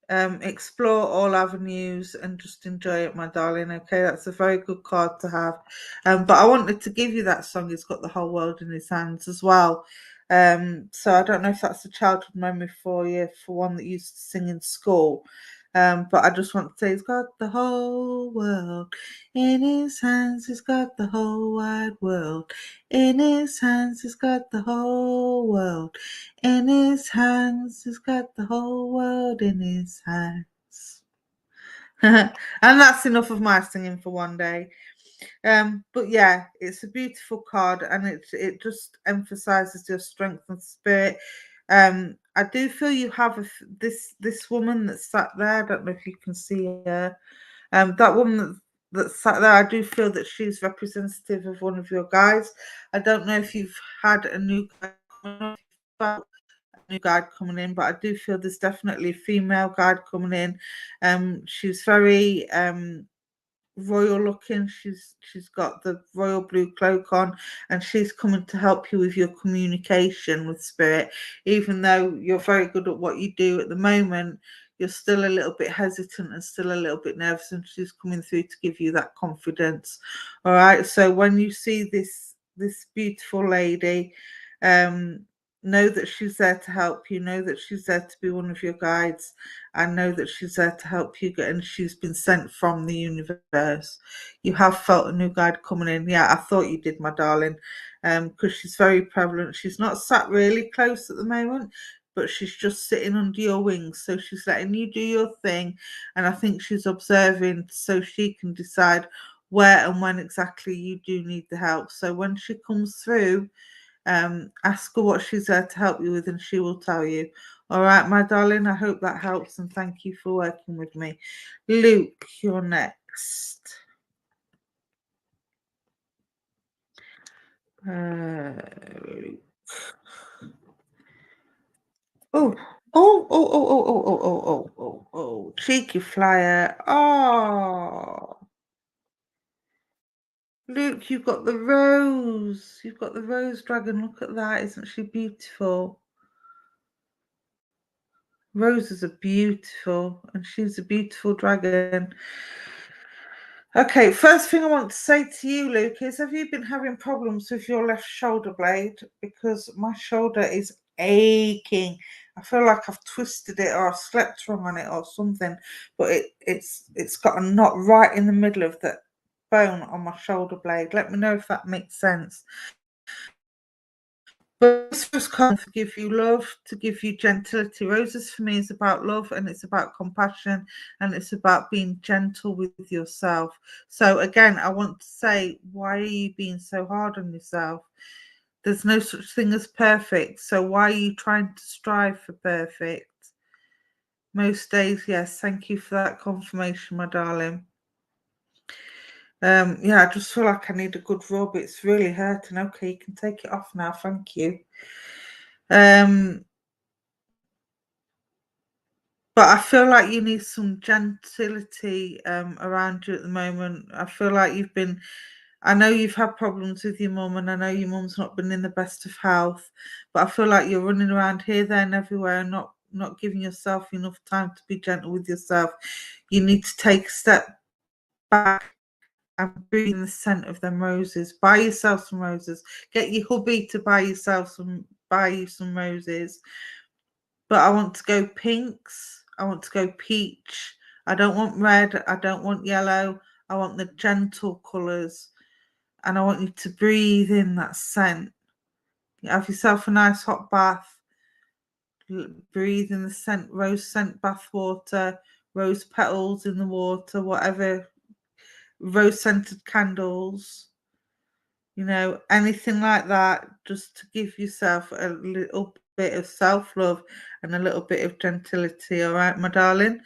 explore all avenues, and just enjoy it, my darling. Okay, that's a very good card to have. But I wanted to give you that song. He's got the whole world in his hands as well. So I don't know if that's a childhood memory for you, for one that you used to sing in school. But I just want to say he's got the whole world in his hands. He's got the whole wide world in his hands. He's got the whole world in his hands. He's got the whole world in his hands. And that's enough of my singing for one day. But yeah, it's a beautiful card, and it just emphasizes your strength and spirit. I do feel you have this woman that sat there. I don't know if you can see her. That woman that sat there, I do feel that she's representative of one of your guys. I don't know if you've had a new guy coming in, a new guide coming in, but I do feel there's definitely a female guide coming in. She's very royal looking. She's got the royal blue cloak on, and she's coming to help you with your communication with spirit. Even though you're very good at what you do at the moment, you're still a little bit hesitant and still a little bit nervous, and she's coming through to give you that confidence. All right. So when you see this beautiful lady, um, know that she's there to help you. Know that she's there to be one of your guides. I know that she's there to help you get, and she's been sent from the universe. You have felt a new guide coming in. Yeah, I thought you did, my darling, because she's very prevalent. She's not sat really close at the moment, but she's just sitting under your wings. So she's letting you do your thing, and I think she's observing so she can decide where and when exactly you do need the help. So when she comes through, ask her what she's there to help you with, and she will tell you. All right, my darling, I hope that helps, and thank you for working with me. Luke, you're next. Luke. Oh, oh, cheeky flyer. Oh, Luke, you've got the rose. You've got the rose dragon. Look at that. Isn't she beautiful? Roses are beautiful, and she's a beautiful dragon. Okay, first thing I want to say to you, Luke, is have you been having problems with your left shoulder blade? Because my shoulder is aching. I feel like I've twisted it or I've slept wrong on it or something, but it's got a knot right in the middle of the bone on my shoulder blade. Let me know if that makes sense. Roses come to give you love, to give you gentility. Roses for me is about love, and it's about compassion, and it's about being gentle with yourself. So again, I want to say, why are you being so hard on yourself? There's no such thing as perfect. So why are you trying to strive for perfect? Most days, yes. Thank you for that confirmation, my darling. Yeah, I just feel like I need a good rub. It's really hurting. Okay, you can take it off now. Thank you. But I feel like you need some gentility around you at the moment. I feel like I know you've had problems with your mum, and I know your mum's not been in the best of health, but I feel like you're running around here, there, and everywhere, and not giving yourself enough time to be gentle with yourself. You need to take a step back and breathe in the scent of them roses. Buy yourself some roses. Get your hubby to buy you some roses. But I want to go pinks. I want to go peach. I don't want red. I don't want yellow. I want the gentle colours. And I want you to breathe in that scent. You have yourself a nice hot bath. Breathe in the scent, rose scent bath water, rose petals in the water, whatever, rose scented candles, anything like that, just to give yourself a little bit of self-love and a little bit of gentility. All right, my darling.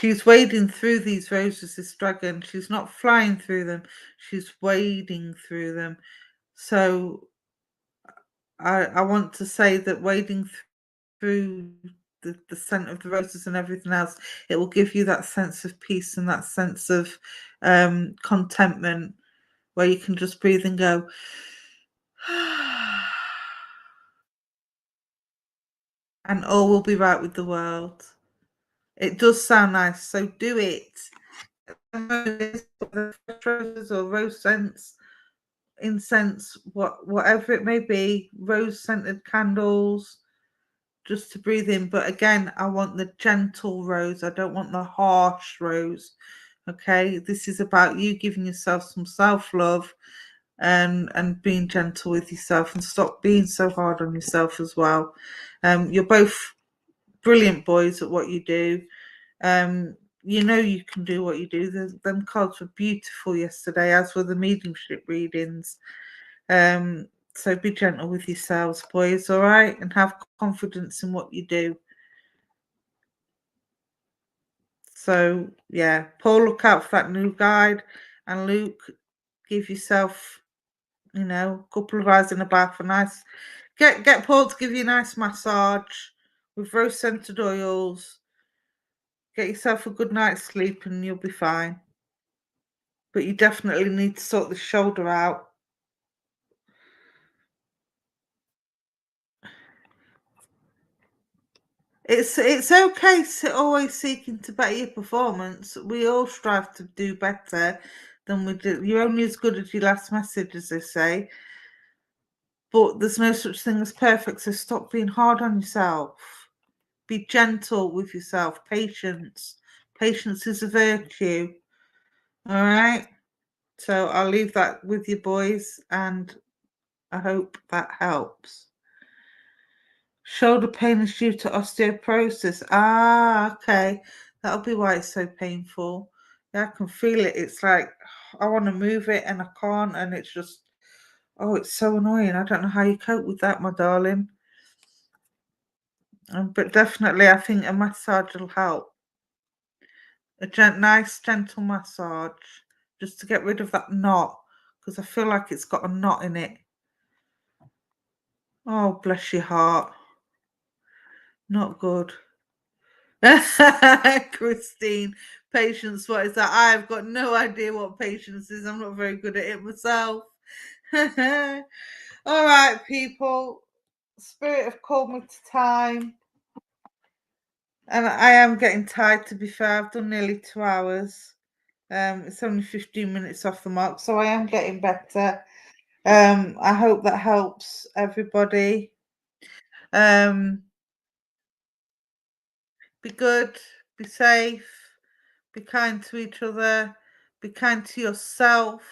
She's wading through these roses, this dragon. She's not flying through them, she's wading through them. So I want to say that wading through the scent of the roses and everything else, it will give you that sense of peace and that sense of contentment, where you can just breathe and go, and all will be right with the world. It does sound nice, so do it. Roses or rose scents, incense, whatever it may be, rose scented candles, just to breathe in. But again, I want the gentle rose. I don't want the harsh rose. Okay, this is about you giving yourself some self-love and being gentle with yourself, and stop being so hard on yourself as well. You're both brilliant boys at what you do. You can do what you do. Them cards were beautiful yesterday, as were the mediumship readings. So be gentle with yourselves, boys, all right? And have confidence in what you do. So, yeah, Paul, look out for that new guide. And Luke, give yourself, a couple of hours in a bath. Get Paul to give you a nice massage with rose-scented oils. Get yourself a good night's sleep and you'll be fine. But you definitely need to sort the shoulder out. It's okay always seeking to better your performance. We all strive to do better than we do. You're only as good as your last message, as they say. But there's no such thing as perfect, so stop being hard on yourself. Be gentle with yourself. Patience. Patience is a virtue. All right? So I'll leave that with you, boys, and I hope that helps. Shoulder pain is due to osteoporosis. Ah, okay. That'll be why it's so painful. Yeah, I can feel it. It's like I want to move it and I can't, and it's just, oh, it's so annoying. I don't know how you cope with that, my darling. But definitely, I think a massage will help. Nice, gentle massage, just to get rid of that knot, because I feel like it's got a knot in it. Oh, bless your heart. Not good. Christine, patience, what is that? I've got no idea what patience is. I'm not very good at it myself. All right, people. Spirit have called me to time. And I am getting tired, to be fair. I've done nearly 2 hours. It's only 15 minutes off the mark, so I am getting better. I hope that helps everybody. Be good, be safe, be kind to each other, be kind to yourself.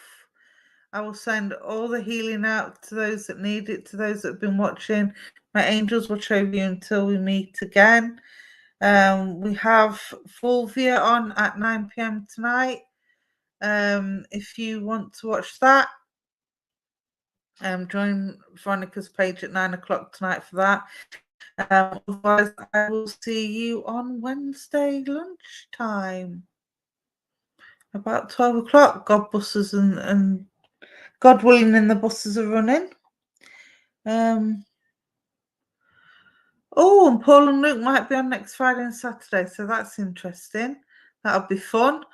I will send all the healing out to those that need it, to those that have been watching. My angels will show you until we meet again. We have Fulvia on at 9 p.m. tonight. If you want to watch that, join Veronica's page at 9 o'clock tonight for that. Otherwise, I will see you on Wednesday lunchtime, about 12 o'clock. God buses and God willing, and the buses are running. Oh, and Paul and Luke might be on next Friday and Saturday, so that's interesting. That'll be fun.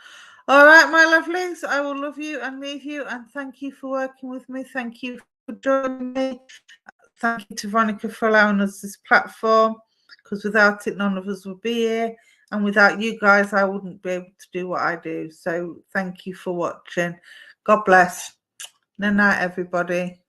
All right, my lovelies, I will love you and leave you, and thank you for working with me. Thank you for joining me. Thank you to Veronica for allowing us this platform, because without it, none of us would be here. And without you guys, I wouldn't be able to do what I do. So thank you for watching. God bless. Good night, everybody.